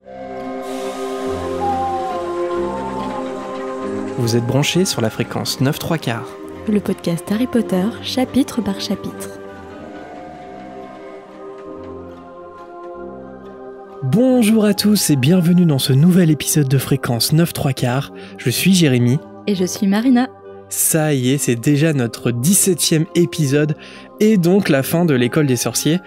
Vous êtes branchés sur la fréquence 9/3/4. Le podcast Harry Potter, chapitre par chapitre. Bonjour à tous et bienvenue dans ce nouvel épisode de fréquence 9/3/4. Je suis Jérémy. Et je suis Marina. Ça y est, c'est déjà notre 17e épisode et donc la fin de l'école des sorciers.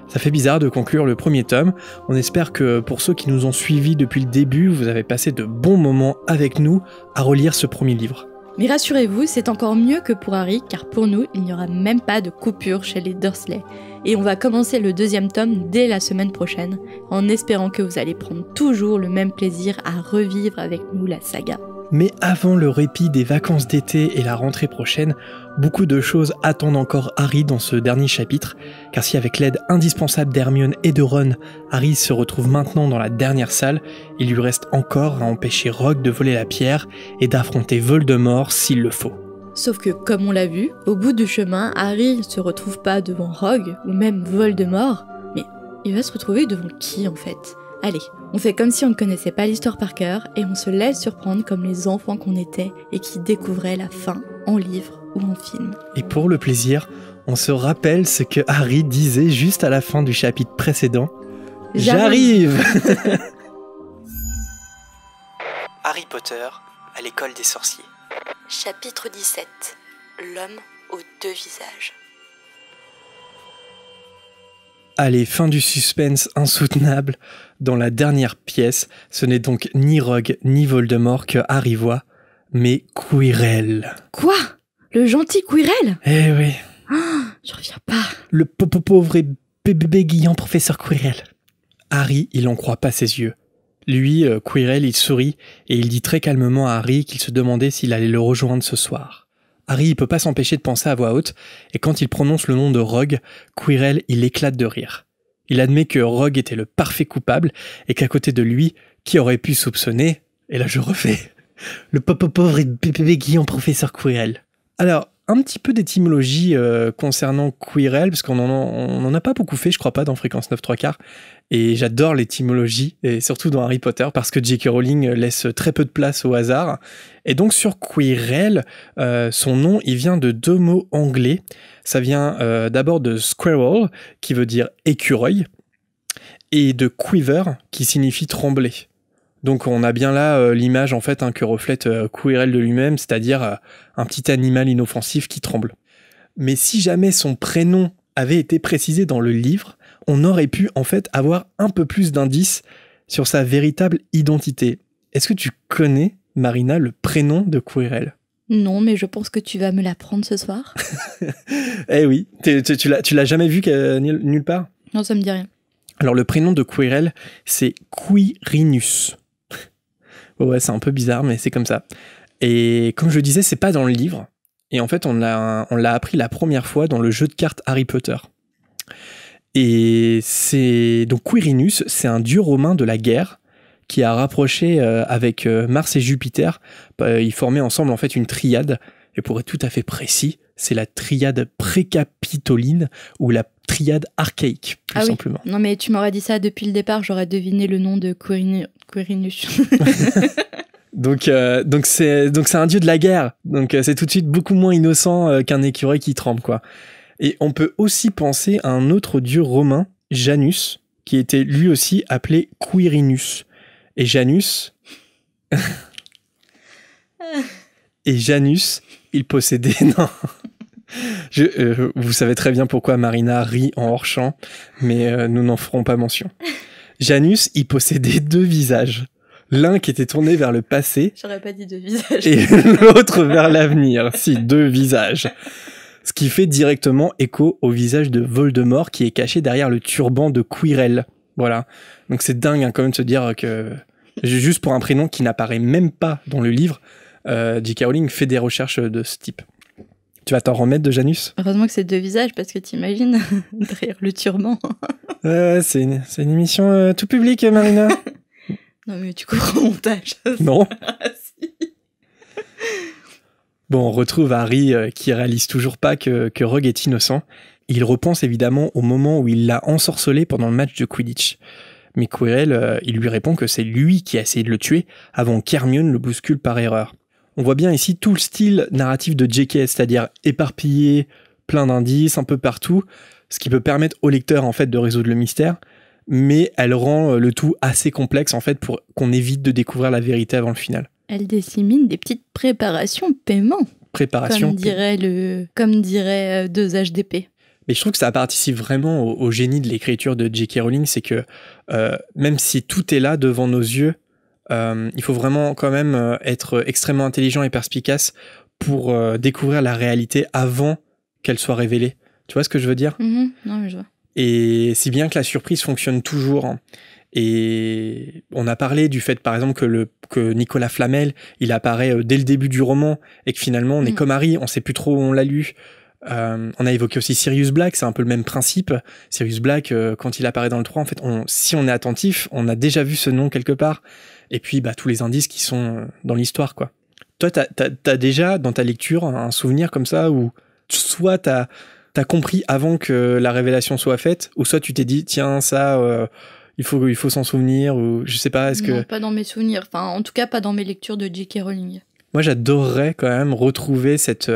Ça fait bizarre de conclure le premier tome. On espère que pour ceux qui nous ont suivis depuis le début, vous avez passé de bons moments avec nous à relire ce premier livre. Mais rassurez-vous, c'est encore mieux que pour Harry, car pour nous, il n'y aura même pas de coupure chez les Dursley. Et on va commencer le deuxième tome dès la semaine prochaine, en espérant que vous allez prendre toujours le même plaisir à revivre avec nous la saga. Mais avant le répit des vacances d'été et la rentrée prochaine, beaucoup de choses attendent encore Harry dans ce dernier chapitre, car si avec l'aide indispensable d'Hermione et de Ron, Harry se retrouve maintenant dans la dernière salle, il lui reste encore à empêcher Rogue de voler la pierre et d'affronter Voldemort s'il le faut. Sauf que, comme on l'a vu, au bout du chemin, Harry ne se retrouve pas devant Rogue, ou même Voldemort, mais il va se retrouver devant qui en fait ? Allez, on fait comme si on ne connaissait pas l'histoire par cœur et on se laisse surprendre comme les enfants qu'on était et qui découvraient la fin en livre ou en film. Et pour le plaisir, on se rappelle ce que Harry disait juste à la fin du chapitre précédent. J'arrive. Harry Potter à l'école des sorciers. Chapitre 17. L'homme aux deux visages. Allez, fin du suspense insoutenable. Dans la dernière pièce, ce n'est donc ni Rogue ni Voldemort que Harry voit, mais Quirrell. Quoi ? Le gentil Quirrell ? Eh oui. Oh, je reviens pas. Le pauvre et bégayant professeur Quirrell. Harry, il n'en croit pas ses yeux. Lui, Quirrell, il sourit et il dit très calmement à Harry qu'il se demandait s'il allait le rejoindre ce soir. Harry, il peut pas s'empêcher de penser à voix haute, et quand il prononce le nom de Rogue, Quirrell, il éclate de rire. Il admet que Rogue était le parfait coupable, et qu'à côté de lui, qui aurait pu soupçonner, et là je refais, le pauvre et bégayant professeur Quirrell. Alors, un petit peu d'étymologie concernant Quirrell, parce qu'on en a pas beaucoup fait, je crois pas, dans Fréquence 9/3/4, et j'adore l'étymologie, et surtout dans Harry Potter, parce que J.K. Rowling laisse très peu de place au hasard. Et donc sur Quirrell, son nom, il vient de deux mots anglais. Ça vient d'abord de squirrel, qui veut dire écureuil, et de quiver, qui signifie trembler. Donc on a bien là l'image en fait que reflète Quirrell de lui-même, c'est-à-dire un petit animal inoffensif qui tremble. Mais si jamais son prénom avait été précisé dans le livre, on aurait pu en fait avoir un peu plus d'indices sur sa véritable identité. Est-ce que tu connais, Marina, le prénom de Quirrell ? Non, mais je pense que tu vas me l'apprendre ce soir. Eh oui, tu l'as jamais vu nulle part ? Non, ça me dit rien. Alors le prénom de Quirrell, c'est Quirinus. Ouais, c'est un peu bizarre, mais c'est comme ça. Et comme je le disais, c'est pas dans le livre. Et en fait, on l'a appris la première fois dans le jeu de cartes Harry Potter. Et donc Quirinus, c'est un dieu romain de la guerre qui a rapproché avec Mars et Jupiter. Ils formaient ensemble en fait une triade. Et pour être tout à fait précis, c'est la triade précapitoline ou la triade archaïque, plus simplement. Oui. Non mais tu m'aurais dit ça depuis le départ, j'aurais deviné le nom de Quirinus. Donc c'est un dieu de la guerre. Donc c'est tout de suite beaucoup moins innocent qu'un écureuil qui tremble, quoi. Et on peut aussi penser à un autre dieu romain, Janus, qui était lui aussi appelé Quirinus. Et Janus... Et Janus, il possédait... Non. Vous savez très bien pourquoi Marina rit en hors-champ, mais nous n'en ferons pas mention. Janus, il possédait deux visages. L'un qui était tourné vers le passé... J'aurais pas dit deux visages. Et l'autre vers l'avenir. Si, deux visages. Ce qui fait directement écho au visage de Voldemort qui est caché derrière le turban de Quirrell. Voilà. Donc c'est dingue quand même de se dire que... Juste pour un prénom qui n'apparaît même pas dans le livre, J.K. Rowling fait des recherches de ce type. Tu vas t'en remettre de Janus ? Heureusement que c'est deux visages, parce que t'imagines, derrière le turban. C'est une émission tout public, Marina. Non mais tu cours au montage. Non. Si. Bon, on retrouve Harry qui réalise toujours pas que Rogue est innocent. Il repense évidemment au moment où il l'a ensorcelé pendant le match de Quidditch. Mais Quirrell, il lui répond que c'est lui qui a essayé de le tuer avant qu'Hermione le bouscule par erreur. On voit bien ici tout le style narratif de J.K., c'est-à-dire éparpillé, plein d'indices, un peu partout, ce qui peut permettre au lecteur en fait de résoudre le mystère, mais elle rend le tout assez complexe en fait pour qu'on évite de découvrir la vérité avant le final. Elle dissémine des petites préparations paiement. Préparation. Comme dirait 2HDP. Mais je trouve que ça participe vraiment au génie de l'écriture de J.K. Rowling, c'est que même si tout est là devant nos yeux, il faut vraiment quand même être extrêmement intelligent et perspicace pour découvrir la réalité avant qu'elle soit révélée. Tu vois ce que je veux dire ? Non, mais je vois. Et si bien que la surprise fonctionne toujours. Hein. Et on a parlé du fait, par exemple, que Nicolas Flamel, il apparaît dès le début du roman et que finalement, on est comme Harry, on sait plus trop où on l'a lu. On a évoqué aussi Sirius Black, c'est un peu le même principe. Sirius Black, quand il apparaît dans le 3, en fait, si on est attentif, on a déjà vu ce nom quelque part. Et puis, tous les indices qui sont dans l'histoire, quoi. Toi, t'as déjà, dans ta lecture, un souvenir comme ça où soit t'as compris avant que la révélation soit faite, ou soit tu t'es dit, tiens, ça, il faut s'en souvenir, ou je sais pas, est-ce que... Non, pas dans mes souvenirs. Enfin, en tout cas, pas dans mes lectures de J.K. Rowling. Moi, j'adorerais quand même retrouver cette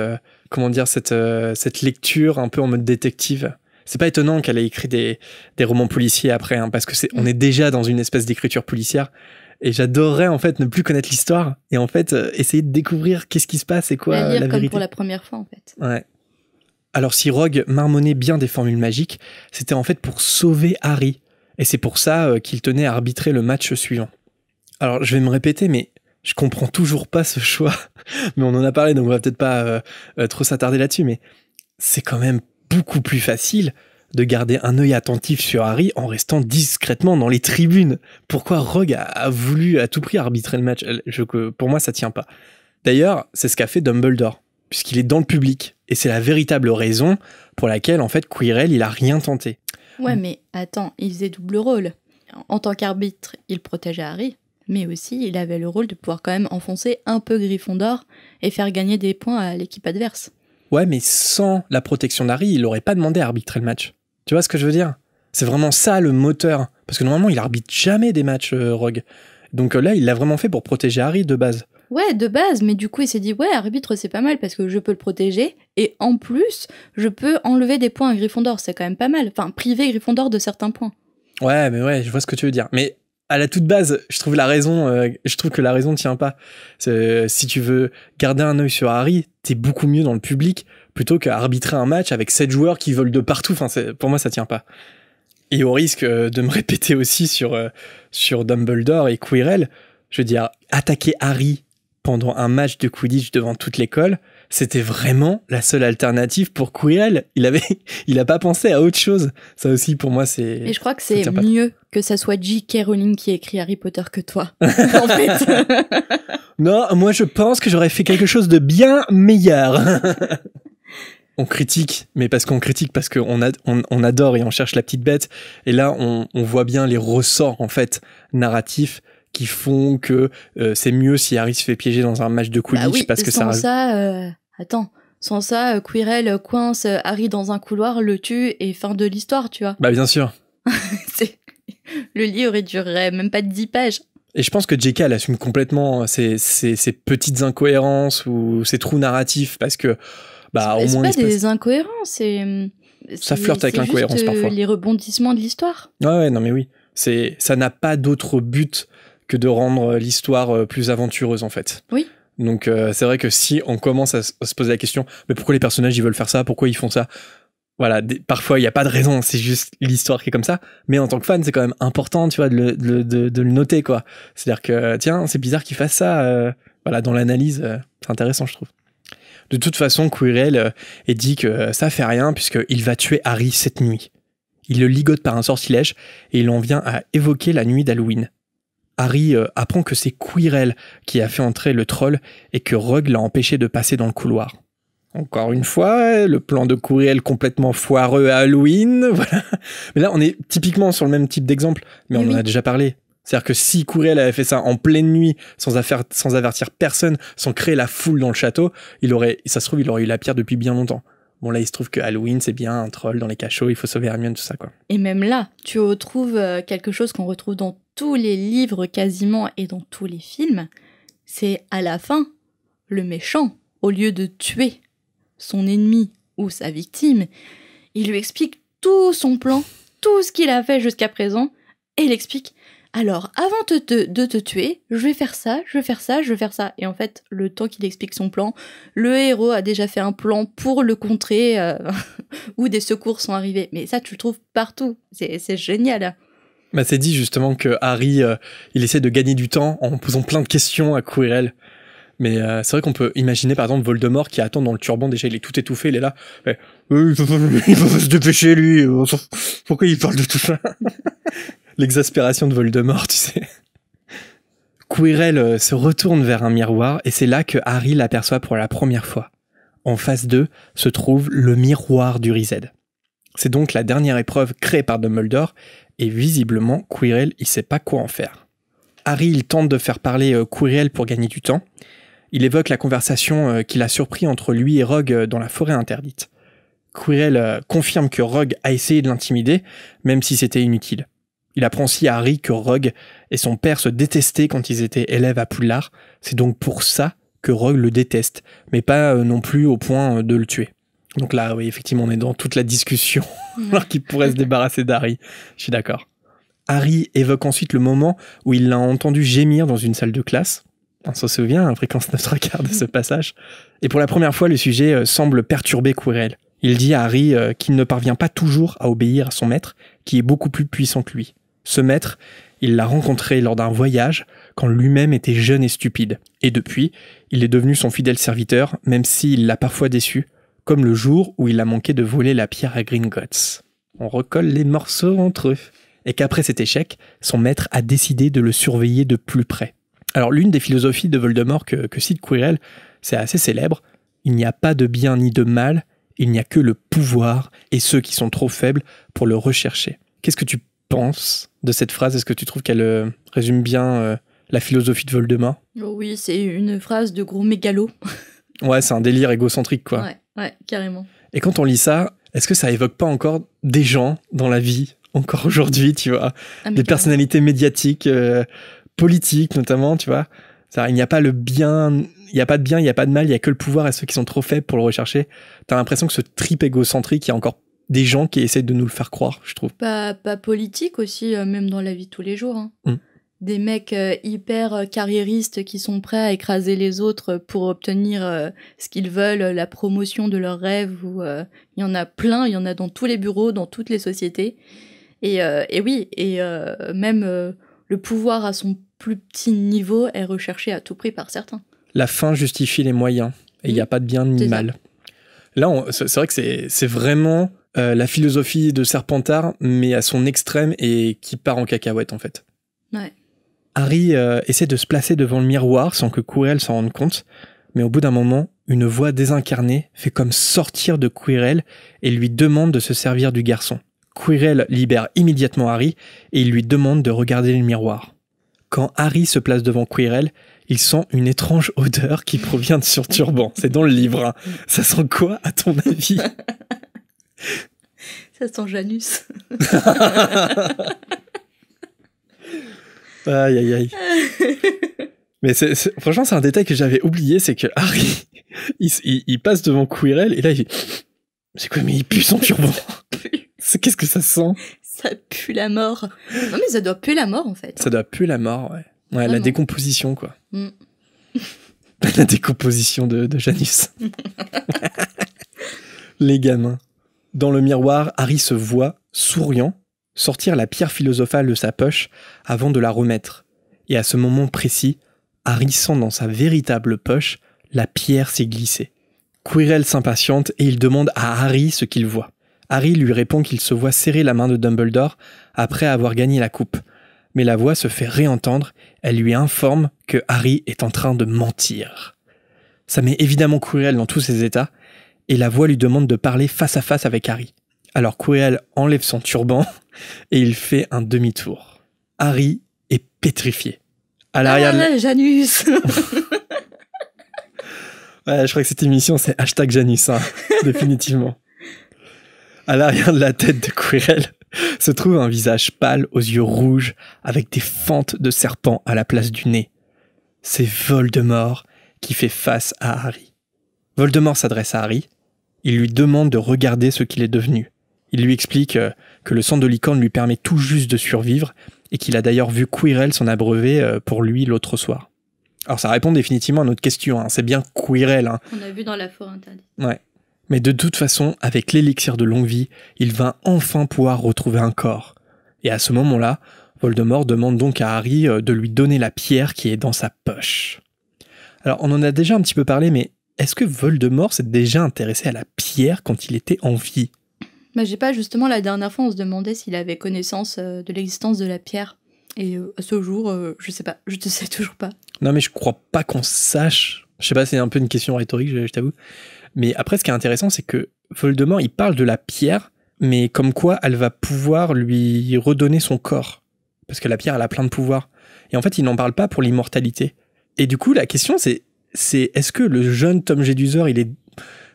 lecture un peu en mode détective. C'est pas étonnant qu'elle ait écrit des romans policiers après, hein, parce que on est déjà dans une espèce d'écriture policière. Et j'adorerais en fait ne plus connaître l'histoire et en fait essayer de découvrir qu'est-ce qui se passe et quoi la lire vérité. Comme pour la première fois en fait. Ouais. Alors si Rogue marmonnait bien des formules magiques, c'était en fait pour sauver Harry. Et c'est pour ça qu'il tenait à arbitrer le match suivant. Alors je vais me répéter, mais je comprends toujours pas ce choix. Mais on en a parlé, donc on va peut-être pas trop s'attarder là-dessus, mais c'est quand même beaucoup plus facile de garder un œil attentif sur Harry en restant discrètement dans les tribunes. Pourquoi Rogue a voulu à tout prix arbitrer le match ? Pour moi, ça tient pas. D'ailleurs, c'est ce qu'a fait Dumbledore, puisqu'il est dans le public. Et c'est la véritable raison pour laquelle, en fait, Quirrell, il a rien tenté. Ouais, mais attends, il faisait double rôle. En tant qu'arbitre, il protégeait Harry, mais aussi, il avait le rôle de pouvoir quand même enfoncer un peu Gryffondor et faire gagner des points à l'équipe adverse. Ouais, mais sans la protection d'Harry, il aurait pas demandé à arbitrer le match. Tu vois ce que je veux dire ? C'est vraiment ça le moteur. Parce que normalement, il arbitre jamais des matchs, Rogue. Donc là, il l'a vraiment fait pour protéger Harry de base. Ouais, de base, mais du coup, il s'est dit, ouais, arbitre, c'est pas mal parce que je peux le protéger. Et en plus, je peux enlever des points à Gryffondor. C'est quand même pas mal. Enfin, priver Gryffondor de certains points. Ouais, mais ouais, je vois ce que tu veux dire. Mais à la toute base, je trouve que la raison tient pas. Si tu veux garder un œil sur Harry, t'es beaucoup mieux dans le public plutôt qu'à arbitrer un match avec 7 joueurs qui volent de partout. Enfin, pour moi, ça tient pas. Et au risque de me répéter aussi sur Dumbledore et Quirrell, je veux dire, attaquer Harry pendant un match de Quidditch devant toute l'école, c'était vraiment la seule alternative pour Quirrell. Il a pas pensé à autre chose. Ça aussi, pour moi, c'est... Et je crois que c'est mieux que ça soit J.K. Rowling qui écrit Harry Potter que toi, en fait. Non, moi, je pense que j'aurais fait quelque chose de bien meilleur. On critique, mais parce qu'on adore et on cherche la petite bête. Et là, on voit bien les ressorts, en fait, narratifs qui font que c'est mieux si Harry se fait piéger dans un match de Quidditch. Oui, parce que sans ça, Quirrell coince Harry dans un couloir, le tue et fin de l'histoire, tu vois. Bah bien sûr. Le livre, il durerait même pas de 10 pages. Et je pense que J.K. elle assume complètement ces petites incohérences ou ces trous narratifs parce que au moins c'est pas des incohérences, ça flirte avec l'incohérence juste, parfois. Les rebondissements de l'histoire. Ouais, non mais oui. Ça n'a pas d'autre but que de rendre l'histoire plus aventureuse en fait. Oui. Donc c'est vrai que si on commence à se poser la question, mais pourquoi les personnages ils veulent faire ça, pourquoi ils font ça ? Voilà, parfois il y a pas de raison, c'est juste l'histoire qui est comme ça. Mais en tant que fan, c'est quand même important, tu vois, de le noter quoi. C'est-à-dire que tiens, c'est bizarre qu'ils fassent ça. Voilà, dans l'analyse, c'est intéressant, je trouve. De toute façon, Quirrell dit que ça fait rien puisqu'il va tuer Harry cette nuit. Il le ligote par un sortilège et il en vient à évoquer la nuit d'Halloween. Harry apprend que c'est Quirrell qui a fait entrer le troll et que Rogue l'a empêché de passer dans le couloir. Encore une fois, le plan de Quirrell complètement foireux à Halloween, voilà. Mais là, on est typiquement sur le même type d'exemple, mais on en a déjà parlé. C'est-à-dire que si Quirrell avait fait ça en pleine nuit, sans avertir personne, sans créer la foule dans le château, il aurait eu la pierre depuis bien longtemps. Bon, là, il se trouve que Halloween, c'est bien un troll dans les cachots, il faut sauver Hermione, tout ça, quoi. Et même là, tu retrouves quelque chose qu'on retrouve dans tous les livres quasiment et dans tous les films. C'est à la fin, le méchant, au lieu de tuer son ennemi ou sa victime, il lui explique tout son plan, tout ce qu'il a fait jusqu'à présent, et il explique « Alors, avant de te tuer, je vais faire ça, je vais faire ça, je vais faire ça. » Et en fait, le temps qu'il explique son plan, le héros a déjà fait un plan pour le contrer, où des secours sont arrivés. Mais ça, tu le trouves partout. C'est génial. Bah, c'est dit justement que Harry, il essaie de gagner du temps en posant plein de questions à Quirrell. Mais c'est vrai qu'on peut imaginer par exemple Voldemort qui attend dans le turban, déjà il est tout étouffé, il est là. Mais, il faut se dépêcher lui, pourquoi il parle de tout ça? L'exaspération de Voldemort, tu sais. Quirrell se retourne vers un miroir et c'est là que Harry l'aperçoit pour la première fois. En face d'eux se trouve le miroir du Riséd. C'est donc la dernière épreuve créée par Dumbledore et visiblement Quirrell il sait pas quoi en faire. Harry il tente de faire parler Quirrell pour gagner du temps. Il évoque la conversation qu'il a surpris entre lui et Rogue dans la forêt interdite. Quirrell confirme que Rogue a essayé de l'intimider, même si c'était inutile. Il apprend aussi à Harry que Rogue et son père se détestaient quand ils étaient élèves à Poudlard. C'est donc pour ça que Rogue le déteste, mais pas non plus au point de le tuer. Donc là, oui, effectivement, on est dans toute la discussion, alors qu'il pourrait se débarrasser d'Harry. Je suis d'accord. Harry évoque ensuite le moment où il l'a entendu gémir dans une salle de classe. On s'en souvient, à fréquence 9/3 de ce passage. Et pour la première fois, le sujet semble perturber Quirrell. Il dit à Harry qu'il ne parvient pas toujours à obéir à son maître, qui est beaucoup plus puissant que lui. Ce maître, il l'a rencontré lors d'un voyage, quand lui-même était jeune et stupide. Et depuis, il est devenu son fidèle serviteur, même s'il l'a parfois déçu, comme le jour où il a manqué de voler la pierre à Gringotts. On recolle les morceaux entre eux. Et qu'après cet échec, son maître a décidé de le surveiller de plus près. Alors l'une des philosophies de Voldemort que cite Quirrell, c'est assez célèbre. Il n'y a pas de bien ni de mal, il n'y a que le pouvoir et ceux qui sont trop faibles pour le rechercher. Qu'est-ce que tu penses de cette phrase? Est-ce que tu trouves qu'elle résume bien la philosophie de Voldemort? Oh oui, c'est une phrase de gros mégalo. Ouais, c'est un délire égocentrique, quoi. Ouais, carrément. Et quand on lit ça, est-ce que ça évoque pas encore des gens dans la vie, encore aujourd'hui, tu vois, des personnalités médiatiques, politiques notamment, tu vois? Il n'y a pas le bien, il n'y a pas de bien, il n'y a pas de mal, il n'y a que le pouvoir et ceux qui sont trop faibles pour le rechercher. T'as l'impression que ce trip égocentrique, il y a encore des gens qui essaient de nous le faire croire, je trouve. Pas politique aussi, même dans la vie de tous les jours. Hein. Des mecs hyper carriéristes qui sont prêts à écraser les autres pour obtenir ce qu'ils veulent, la promotion de leurs rêves. Il y en a plein, il y en a dans tous les bureaux, dans toutes les sociétés. Et même le pouvoir à son plus petit niveau est recherché à tout prix par certains. La fin justifie les moyens, et il n'y a pas de bien ni mal. Là, c'est vrai que c'est vraiment la philosophie de Serpentard, mais à son extrême et qui part en cacahuète, en fait. Ouais. Harry essaie de se placer devant le miroir sans que Quirrell s'en rende compte, mais au bout d'un moment, une voix désincarnée fait comme sortir de Quirrell et lui demande de se servir du garçon. Quirrell libère immédiatement Harry et il lui demande de regarder le miroir. Quand Harry se place devant Quirrell, il sent une étrange odeur qui provient de son turban. C'est dans le livre. Hein. Ça sent quoi, à ton avis? Ça sent Janus. Aïe, aïe, aïe. Mais franchement, c'est un détail que j'avais oublié, c'est que Harry, il passe devant Quirrell et là, il fait « C'est quoi, mais il pue son turban !» Qu'est-ce que ça sent? Ça pue la mort. Non, mais ça doit puer la mort, en fait. Ça doit puer la mort, ouais. Ouais, la décomposition, quoi. La décomposition de Janus. Les gamins. Dans le miroir, Harry se voit, souriant, sortir la pierre philosophale de sa poche avant de la remettre. Et à ce moment précis, Harry sent dans sa véritable poche la pierre s'est glissée. Quirrell s'impatiente et il demande à Harry ce qu'il voit. Harry lui répond qu'il se voit serrer la main de Dumbledore après avoir gagné la coupe. Mais la voix se fait réentendre, elle lui informe que Harry est en train de mentir. Ça met évidemment Quirrell dans tous ses états, et la voix lui demande de parler face à face avec Harry. Alors Quirrell enlève son turban, et il fait un demi-tour. Harry est pétrifié. À l'arrière Janus. Ouais, je crois que cette émission, c'est #Janus, hein, définitivement. À l'arrière de la tête de Quirrell se trouve un visage pâle aux yeux rouges avec des fentes de serpent à la place du nez. C'est Voldemort qui fait face à Harry. Voldemort s'adresse à Harry. Il lui demande de regarder ce qu'il est devenu. Il lui explique que le sang de licorne lui permet tout juste de survivre et qu'il a d'ailleurs vu Quirrell s'en abreuver pour lui l'autre soir. Alors ça répond définitivement à notre question, hein. C'est bien Quirrell. Hein. On a vu dans la forêt interdite. Ouais. Mais de toute façon, avec l'élixir de longue vie, il va enfin pouvoir retrouver un corps. Et à ce moment-là, Voldemort demande donc à Harry de lui donner la pierre qui est dans sa poche. Alors on en a déjà un petit peu parlé, mais est-ce que Voldemort s'est déjà intéressé à la pierre quand il était en vie ? Bah, j'ai pas, justement, la dernière fois, on se demandait s'il avait connaissance de l'existence de la pierre. Et à ce jour, je sais pas, je te sais toujours pas. Non mais je crois pas qu'on sache. Je sais pas, c'est un peu une question rhétorique, je t'avoue. Mais après, ce qui est intéressant, c'est que Voldemort, il parle de la pierre, mais comme quoi elle va pouvoir lui redonner son corps. Parce que la pierre, elle a plein de pouvoirs. Et en fait, il n'en parle pas pour l'immortalité. Et du coup, la question, c'est est-ce que le jeune Tom Jedusor, il est...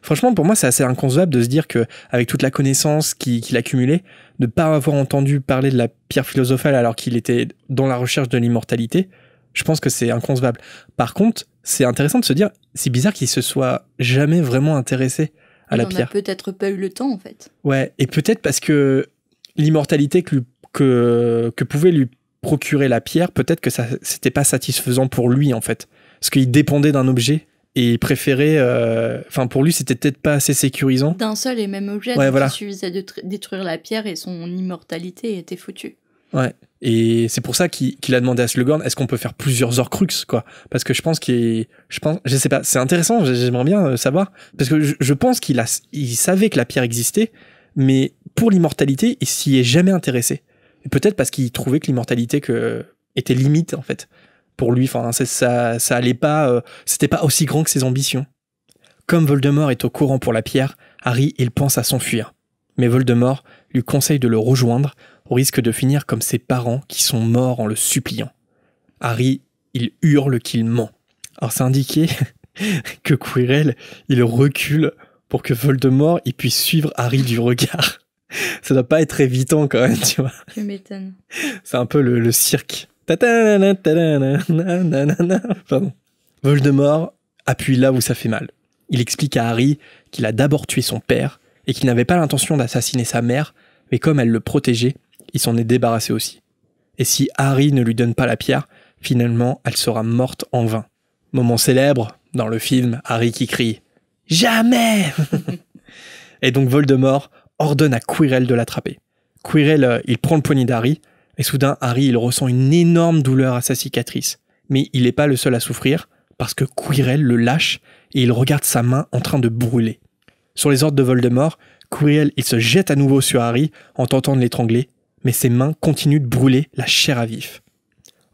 Franchement, pour moi, c'est assez inconcevable de se dire qu'avec toute la connaissance qu'il accumulait, de ne pas avoir entendu parler de la pierre philosophale alors qu'il était dans la recherche de l'immortalité, je pense que c'est inconcevable. Par contre, c'est intéressant de se dire, c'est bizarre qu'il se soit jamais vraiment intéressé à la pierre. Il n'a peut-être pas eu le temps, en fait. Ouais, et peut-être parce que l'immortalité que pouvait lui procurer la pierre, peut-être que ça c'était pas satisfaisant pour lui, en fait. Parce qu'il dépendait d'un objet et il préférait... Enfin, pour lui, c'était peut-être pas assez sécurisant. D'un seul et même objet, ouais, donc voilà. Il suffisait de détruire la pierre et son immortalité était foutue. Ouais, et c'est pour ça qu'il a demandé à Slughorn, est-ce qu'on peut faire plusieurs Horcruxes, quoi ? Parce que je sais pas, c'est intéressant, j'aimerais bien savoir, parce que je pense qu'il savait que la pierre existait, mais pour l'immortalité, il s'y est jamais intéressé. Et peut-être parce qu'il trouvait que l'immortalité était limite, en fait. Pour lui, enfin, ça allait pas, c'était pas aussi grand que ses ambitions. Comme Voldemort est au courant pour la pierre, Harry, il pense à s'enfuir. Mais Voldemort lui conseille de le rejoindre, au risque de finir comme ses parents qui sont morts en le suppliant. Harry, il hurle qu'il ment. Alors c'est indiqué que Quirrell, il recule pour que Voldemort il puisse suivre Harry du regard. Ça doit pas être évitant quand même, tu vois. Tu m'étonnes. C'est un peu le cirque. Pardon. Voldemort appuie là où ça fait mal. Il explique à Harry qu'il a d'abord tué son père et qu'il n'avait pas l'intention d'assassiner sa mère, mais comme elle le protégeait, il s'en est débarrassé aussi. Et si Harry ne lui donne pas la pierre, finalement, elle sera morte en vain. Moment célèbre, dans le film, Harry qui crie « Jamais !» Et donc Voldemort ordonne à Quirrell de l'attraper. Quirrell, il prend le poignet d'Harry, et soudain, Harry, il ressent une énorme douleur à sa cicatrice. Mais il n'est pas le seul à souffrir, parce que Quirrell le lâche, et il regarde sa main en train de brûler. Sur les ordres de Voldemort, Quirrell, il se jette à nouveau sur Harry en tentant de l'étrangler, mais ses mains continuent de brûler la chair à vif.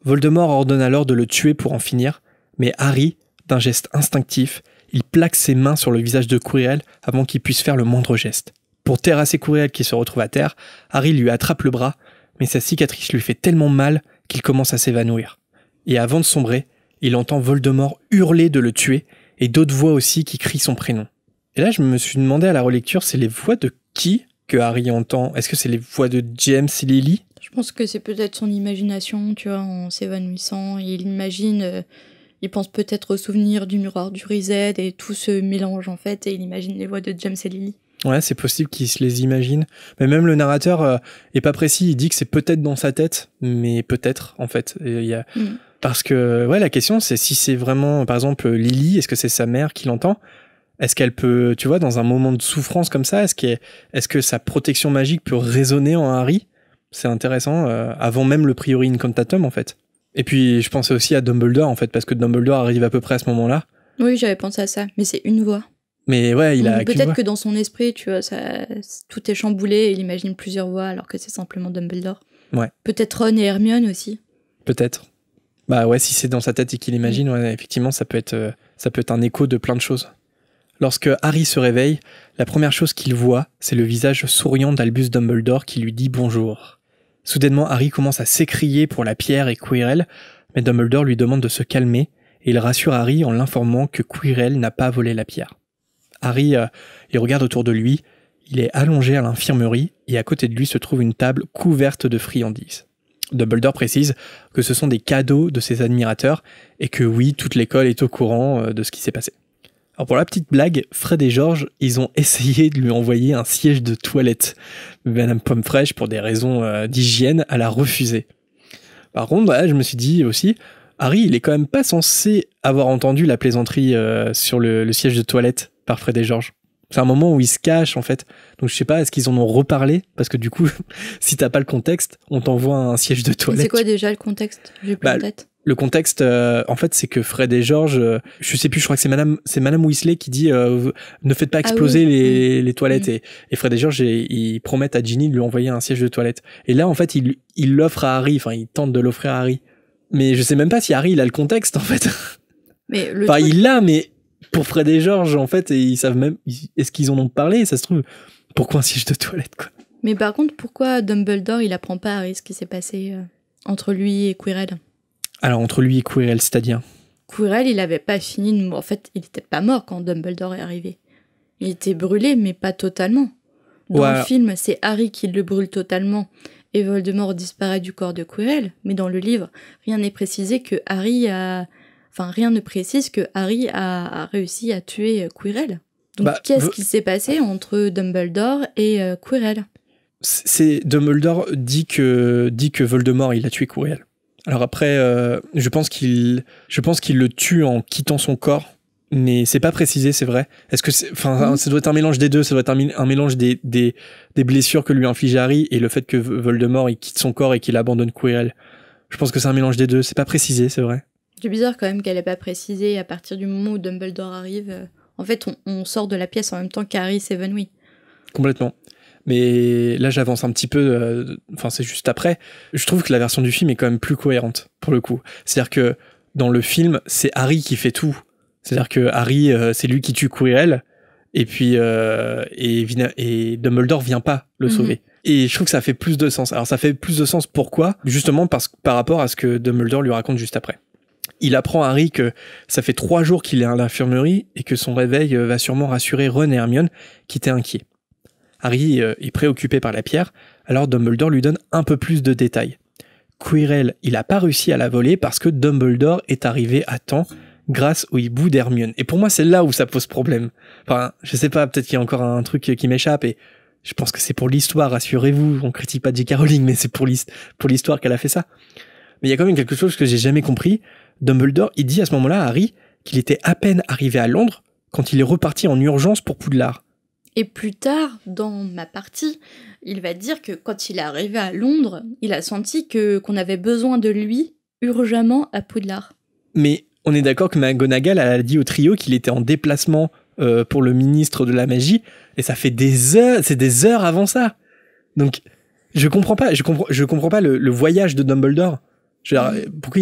Voldemort ordonne alors de le tuer pour en finir, mais Harry, d'un geste instinctif, il plaque ses mains sur le visage de Quirrell avant qu'il puisse faire le moindre geste. Pour terrasser Quirrell qui se retrouve à terre, Harry lui attrape le bras, mais sa cicatrice lui fait tellement mal qu'il commence à s'évanouir. Et avant de sombrer, il entend Voldemort hurler de le tuer, et d'autres voix aussi qui crient son prénom. Et là, je me suis demandé à la relecture, c'est les voix de qui que Harry entend ? Est-ce que c'est les voix de James et Lily ? Je pense que c'est peut-être son imagination, tu vois, en s'évanouissant. Il imagine, il pense peut-être aux souvenirs du miroir du Riset et tout se mélange en fait, et il imagine les voix de James et Lily. Ouais, c'est possible qu'il se les imagine. Mais même le narrateur est pas précis, il dit que c'est peut-être dans sa tête, mais peut-être en fait. Parce que ouais, la question c'est si c'est vraiment, par exemple, Lily, est-ce que c'est sa mère qui l'entend ? Est-ce qu'elle peut, tu vois, dans un moment de souffrance comme ça, est-ce que sa protection magique peut résonner en Harry ? C'est intéressant, avant même le priori incantatum, en fait. Et puis, je pensais aussi à Dumbledore, en fait, parce que Dumbledore arrive à peu près à ce moment-là. Oui, j'avais pensé à ça, mais c'est une voix. Mais ouais, il a qu'une peut-être voix. que dans son esprit, tu vois, tout est chamboulé et il imagine plusieurs voix, alors que c'est simplement Dumbledore. Ouais. Peut-être Ron et Hermione aussi. Peut-être. Bah ouais, si c'est dans sa tête et qu'il imagine, ouais, effectivement, ça peut être un écho de plein de choses. Lorsque Harry se réveille, la première chose qu'il voit, c'est le visage souriant d'Albus Dumbledore qui lui dit bonjour. Soudainement, Harry commence à s'écrier pour la pierre et Quirrell, mais Dumbledore lui demande de se calmer et il rassure Harry en l'informant que Quirrell n'a pas volé la pierre. Harry, il regarde autour de lui, il est allongé à l'infirmerie et à côté de lui se trouve une table couverte de friandises. Dumbledore précise que ce sont des cadeaux de ses admirateurs et que oui, toute l'école est au courant de ce qui s'est passé. Alors pour la petite blague, Fred et George, ils ont essayé de lui envoyer un siège de toilette. Madame Pomme-Fraîche, pour des raisons d'hygiène, elle a refusé. Par contre, je me suis dit aussi, Harry, il est quand même pas censé avoir entendu la plaisanterie sur le siège de toilette par Fred et George. C'est un moment où ils se cachent en fait. Donc je sais pas, est-ce qu'ils en ont reparlé? Parce que du coup, si t'as pas le contexte, on t'envoie un siège de toilette. C'est quoi déjà le contexte? J'ai plus en tête. Le contexte, en fait, c'est que Fred et George, je sais plus, je crois que c'est Madame Weasley qui dit ne faites pas exploser les toilettes. Et Fred et George, ils promettent à Ginny de lui envoyer un siège de toilette. Et là, en fait, il l'offre à Harry, enfin, il tente de l'offrir à Harry. Mais je sais même pas si Harry, il a le contexte, en fait. Mais il l'a, mais pour Fred et George, en fait, ils savent même, est-ce qu'ils en ont parlé? Ça se trouve, pourquoi un siège de toilette, quoi? Mais par contre, pourquoi Dumbledore, il apprend pas à Harry ce qui s'est passé entre lui et Quirrell? Alors, entre lui et Quirrell, c'est-à-dire? Quirrell, il avait pas fini de... En fait, il était pas mort quand Dumbledore est arrivé. Il était brûlé, mais pas totalement. Dans le film, c'est Harry qui le brûle totalement et Voldemort disparaît du corps de Quirrell. Mais dans le livre, rien n'est précisé que Harry a... Enfin, rien ne précise que Harry a réussi à tuer Quirrell. Donc, qu'est-ce qui s'est passé entre Dumbledore et Quirrell? Dumbledore dit que Voldemort, il a tué Quirrell. Alors après, je pense qu'il le tue en quittant son corps, mais c'est pas précisé, c'est vrai. Est-ce que ça doit être un mélange des deux, ça doit être un mélange des blessures que lui inflige Harry et le fait que Voldemort il quitte son corps et qu'il abandonne Quirrell. Je pense que c'est un mélange des deux, c'est pas précisé, c'est vrai. C'est bizarre quand même qu'elle ait pas précisé à partir du moment où Dumbledore arrive. En fait, on sort de la pièce en même temps qu'Harry s'évanouit. Complètement. Mais là, j'avance un petit peu, c'est juste après. Je trouve que la version du film est quand même plus cohérente, pour le coup. C'est-à-dire que dans le film, c'est Harry qui fait tout. C'est-à-dire que Harry, c'est lui qui tue Quirrell, et puis et Dumbledore vient pas le sauver. Et je trouve que ça fait plus de sens. Alors ça fait plus de sens pourquoi? Justement par rapport à ce que Dumbledore lui raconte juste après. Il apprend à Harry que ça fait 3 jours qu'il est à l'infirmerie et que son réveil va sûrement rassurer Ron et Hermione qui étaient inquiets. Harry est préoccupé par la pierre, alors Dumbledore lui donne un peu plus de détails. Quirrell, il n'a pas réussi à la voler parce que Dumbledore est arrivé à temps grâce au hibou d'Hermione. Et pour moi, c'est là où ça pose problème. Enfin, je sais pas, peut-être qu'il y a encore un truc qui m'échappe et je pense que c'est pour l'histoire, rassurez-vous, on critique pas J.K. Rowling, mais c'est pour l'histoire qu'elle a fait ça. Mais il y a quand même quelque chose que j'ai jamais compris. Dumbledore, il dit à ce moment-là à Harry qu'il était à peine arrivé à Londres quand il est reparti en urgence pour Poudlard. Et plus tard, dans ma partie, il va dire que quand il est arrivé à Londres, il a senti qu'on avait besoin de lui urgemment à Poudlard. Mais on est d'accord que McGonagall a dit au trio qu'il était en déplacement pour le ministre de la magie, et ça fait des heures, c'est des heures avant ça. Donc, je comprends pas le voyage de Dumbledore. Pourquoi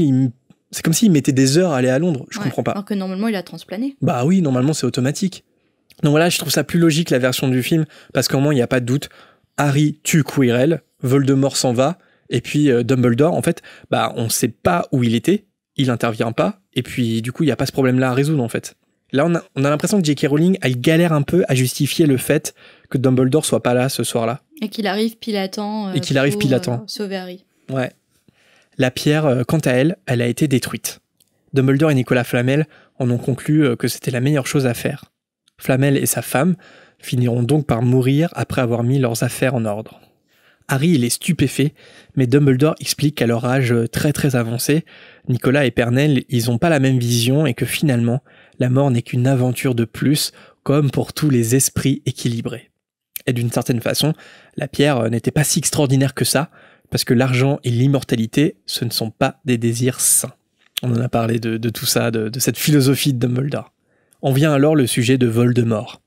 c'est comme s'il mettait des heures à aller à Londres, je comprends pas. Alors que normalement, il a transplané. Bah oui, normalement, c'est automatique. Donc voilà, je trouve ça plus logique la version du film, parce qu'au moins il n'y a pas de doute. Harry tue Quirrell, Voldemort s'en va, et puis Dumbledore, en fait, on sait pas où il était, il intervient pas, et puis du coup il n'y a pas ce problème-là à résoudre en fait. Là on a l'impression que J.K. Rowling, elle galère un peu à justifier le fait que Dumbledore soit pas là ce soir-là. Et qu'il arrive pile à temps. Sauver Harry. Ouais. La pierre, quant à elle, elle a été détruite. Dumbledore et Nicolas Flamel en ont conclu que c'était la meilleure chose à faire. Flamel et sa femme finiront donc par mourir après avoir mis leurs affaires en ordre. Harry, il est stupéfait, mais Dumbledore explique qu'à leur âge très très avancé, Nicolas et Pernell, ils n'ont pas la même vision et que finalement, la mort n'est qu'une aventure de plus, comme pour tous les esprits équilibrés. Et d'une certaine façon, la pierre n'était pas si extraordinaire que ça, parce que l'argent et l'immortalité, ce ne sont pas des désirs sains. On en a parlé de tout ça, de cette philosophie de Dumbledore. On vient alors le sujet de Voldemort.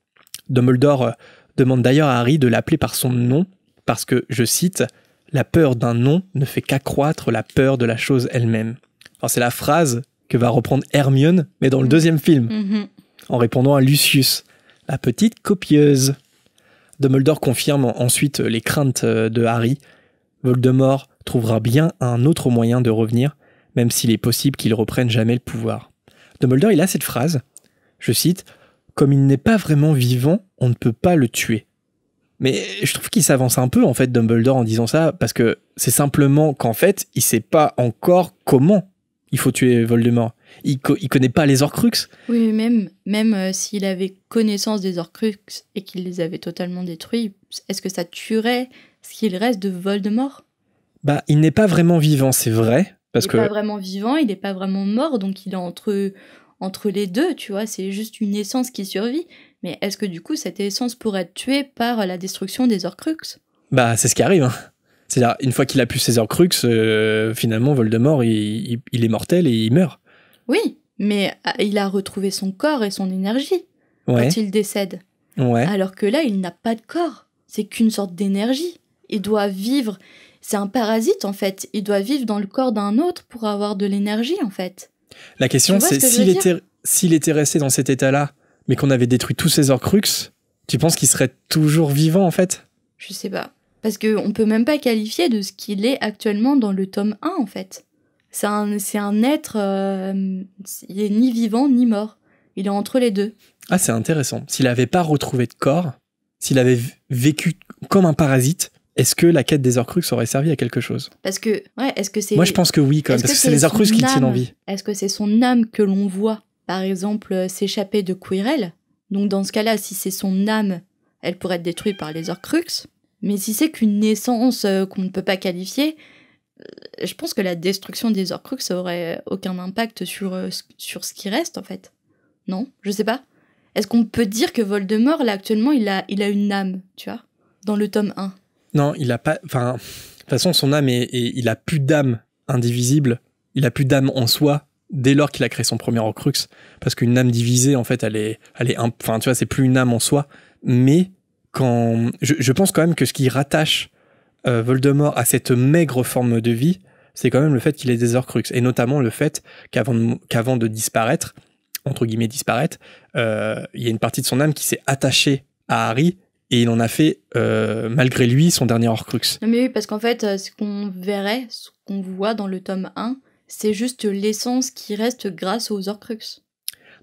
Dumbledore demande d'ailleurs à Harry de l'appeler par son nom, parce que, je cite, « La peur d'un nom ne fait qu'accroître la peur de la chose elle-même ». Alors c'est la phrase que va reprendre Hermione, mais dans le deuxième film, en répondant à Lucius, la petite copieuse. Dumbledore confirme ensuite les craintes de Harry. Voldemort trouvera bien un autre moyen de revenir, même s'il est possible qu'il reprenne jamais le pouvoir. Dumbledore, il a cette phrase, je cite, « Comme il n'est pas vraiment vivant, on ne peut pas le tuer ». Mais je trouve qu'il s'avance un peu, en fait, Dumbledore, en disant ça, parce que c'est simplement qu'en fait, il sait pas encore comment il faut tuer Voldemort. Il connaît pas les Horcruxes. Oui, mais même s'il avait connaissance des Horcruxes et qu'il les avait totalement détruits, est-ce que ça tuerait ce qu'il reste de Voldemort ? Bah, il n'est pas vraiment vivant, c'est vrai. Parce il n'est pas vraiment vivant, il n'est pas vraiment mort, donc il est entre les deux, tu vois, c'est juste une essence qui survit. Mais est-ce que du coup, cette essence pourrait être tuée par la destruction des Horcruxes ? Bah, c'est ce qui arrive, hein. C'est-à-dire, une fois qu'il a pu ses Horcruxes, finalement, Voldemort, il est mortel et il meurt. Oui, mais il a retrouvé son corps et son énergie quand il décède. Ouais. Alors que là, il n'a pas de corps. C'est qu'une sorte d'énergie. Il doit vivre... C'est un parasite, en fait. Il doit vivre dans le corps d'un autre pour avoir de l'énergie, en fait. La question, c'est s'il était resté dans cet état-là, mais qu'on avait détruit tous ses Horcruxes, tu penses qu'il serait toujours vivant, en fait ? Je sais pas. Parce qu'on peut même pas qualifier de ce qu'il est actuellement dans le tome 1, en fait. C'est un être... il est ni vivant, ni mort. Il est entre les deux. Ah, c'est intéressant. S'il n'avait pas retrouvé de corps, s'il avait vécu comme un parasite... Est-ce que la quête des Horcruxes aurait servi à quelque chose ? Parce que, est-ce que c'est... Moi, je pense que oui, quand même, parce que c'est les Horcruxes qui le tiennent en vie. Est-ce que c'est son âme que l'on voit, par exemple, s'échapper de Quirrell ? Donc, dans ce cas-là, si c'est son âme, elle pourrait être détruite par les Horcruxes. Mais si c'est qu'une naissance qu'on ne peut pas qualifier, je pense que la destruction des Horcruxes aurait aucun impact sur ce qui reste, en fait. Non ? Je sais pas. Est-ce qu'on peut dire que Voldemort, là, actuellement, il a une âme, tu vois ? Dans le tome 1 ? Non, il a pas... Enfin, de toute façon, son âme, il a plus d'âme indivisible. Il a plus d'âme en soi dès lors qu'il a créé son premier Horcrux. Parce qu'une âme divisée, en fait, enfin, tu vois, c'est plus une âme en soi. Mais je pense quand même que ce qui rattache Voldemort à cette maigre forme de vie, c'est quand même le fait qu'il ait des Horcruxes. Et notamment le fait qu'avant de disparaître, entre guillemets disparaître, il y a une partie de son âme qui s'est attachée à Harry. Et il en a fait, malgré lui, son dernier Horcrux. Non mais oui, parce qu'en fait, ce qu'on voit dans le tome 1, c'est juste l'essence qui reste grâce aux Horcruxes.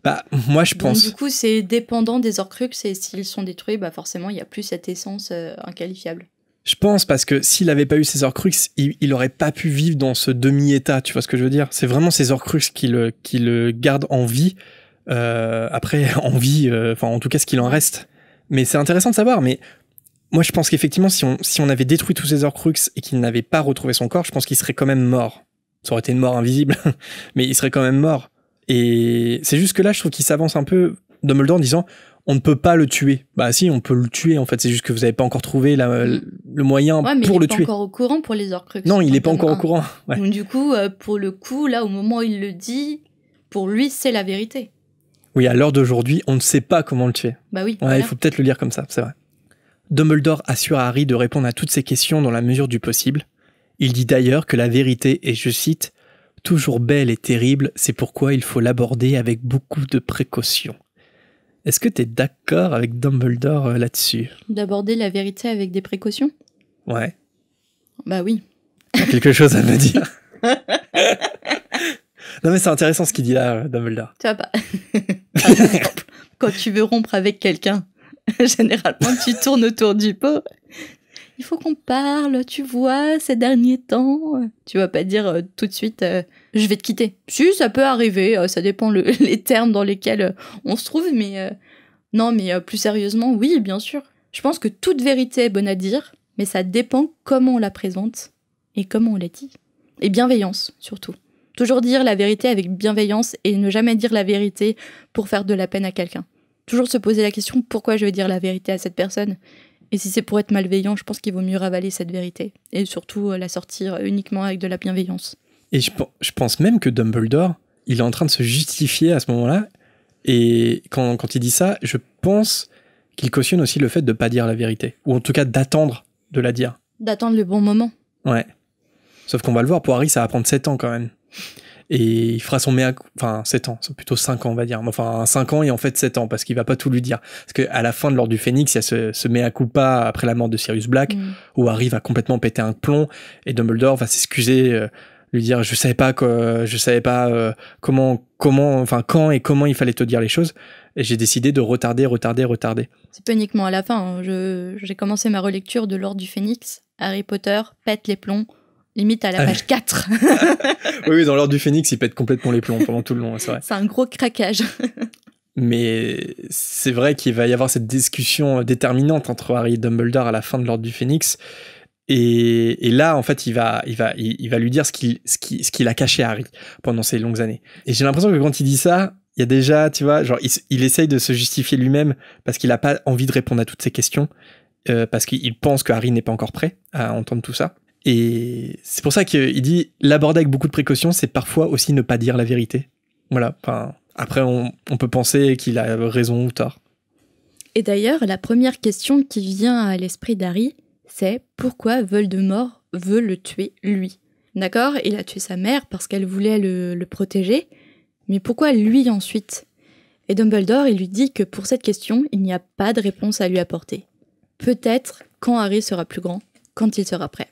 Bah, moi, je pense... Donc, du coup, c'est dépendant des Horcruxes, et s'ils sont détruits, bah forcément, il n'y a plus cette essence inqualifiable. Je pense, parce que s'il n'avait pas eu ces Horcruxes, il n'aurait pas pu vivre dans ce demi-état, tu vois ce que je veux dire ? C'est vraiment ces Horcruxes qui le gardent en vie, après, en vie, enfin, en tout cas, ce qu'il en reste. Mais c'est intéressant de savoir, mais moi je pense qu'effectivement, si on avait détruit tous ces Horcruxes et qu'il n'avait pas retrouvé son corps, je pense qu'il serait quand même mort. Ça aurait été une mort invisible, mais il serait quand même mort. Et c'est juste que là, je trouve qu'il s'avance un peu, Dumbledore, en disant on ne peut pas le tuer. Bah si, on peut le tuer, en fait, c'est juste que vous n'avez pas encore trouvé le moyen pour le tuer. Ouais, mais il n'est pas encore au courant pour les Horcruxes. Non, il n'est pas encore au courant. Ouais. Donc du coup, pour le coup, là, au moment où il le dit, pour lui, c'est la vérité. Oui, à l'heure d'aujourd'hui, on ne sait pas comment le tuer. Bah oui. Ouais, voilà. il faut peut-être le lire comme ça, c'est vrai. Dumbledore assure à Harry de répondre à toutes ces questions dans la mesure du possible. Il dit d'ailleurs que la vérité est, je cite, « toujours belle et terrible, c'est pourquoi il faut l'aborder avec beaucoup de précaution ». Est-ce que tu es d'accord avec Dumbledore là-dessus ? D'aborder la vérité avec des précautions ? Ouais. Bah oui. T'as quelque chose à me dire ? Non mais c'est intéressant ce qu'il dit là, Dumbledore. Tu vois pas. Par exemple, quand tu veux rompre avec quelqu'un, généralement tu tournes autour du pot. Il faut qu'on parle, tu vois, ces derniers temps. Tu vas pas dire tout de suite, je vais te quitter. Si, ça peut arriver, ça dépend les termes dans lesquels on se trouve, mais non, mais plus sérieusement, oui, bien sûr. Je pense que toute vérité est bonne à dire, mais ça dépend comment on la présente et comment on la dit. Et bienveillance, surtout. Toujours dire la vérité avec bienveillance et ne jamais dire la vérité pour faire de la peine à quelqu'un. Toujours se poser la question, pourquoi je vais dire la vérité à cette personne ? Et si c'est pour être malveillant, je pense qu'il vaut mieux ravaler cette vérité. Et surtout la sortir uniquement avec de la bienveillance. Et je pense même que Dumbledore, il est en train de se justifier à ce moment-là. Et quand il dit ça, je pense qu'il cautionne aussi le fait de ne pas dire la vérité. Ou en tout cas d'attendre de la dire. D'attendre le bon moment. Ouais. Sauf qu'on va le voir, pour Harry, ça va prendre 7 ans quand même. Et il fera son enfin 7 ans, c'est plutôt 5 ans on va dire, enfin 5 ans et en fait 7 ans parce qu'il va pas tout lui dire, parce qu'à la fin de l'Ordre du Phénix il y a ce mea culpa après la mort de Sirius Black où Harry va complètement péter un plomb et Dumbledore va s'excuser lui dire je savais pas comment, enfin quand et comment il fallait te dire les choses. Et j'ai décidé de retarder. C'est pas uniquement à la fin. Hein. J'ai commencé ma relecture de l'Ordre du Phénix. Harry Potter pète les plombs, limite à la page 4. Oui, dans l'Ordre du Phénix, il pète complètement les plombs pendant tout le long, c'est vrai. C'est un gros craquage. Mais c'est vrai qu'il va y avoir cette discussion déterminante entre Harry et Dumbledore à la fin de l'Ordre du Phénix. Et là, en fait, il va lui dire ce qu'il a caché à Harry pendant ces longues années. Et j'ai l'impression que quand il dit ça, il y a déjà, tu vois, genre, il essaye de se justifier lui-même parce qu'il n'a pas envie de répondre à toutes ces questions, parce qu'il pense que Harry n'est pas encore prêt à entendre tout ça. Et c'est pour ça qu'il dit l'aborder avec beaucoup de précaution, c'est parfois aussi ne pas dire la vérité. Voilà. Enfin, après, on peut penser qu'il a raison ou tort. Et d'ailleurs, la première question qui vient à l'esprit d'Harry, c'est pourquoi Voldemort veut le tuer lui. D'accord, il a tué sa mère parce qu'elle voulait le protéger, mais pourquoi lui ensuite? Et Dumbledore, il lui dit que pour cette question, il n'y a pas de réponse à lui apporter. Peut-être quand Harry sera plus grand, quand il sera prêt.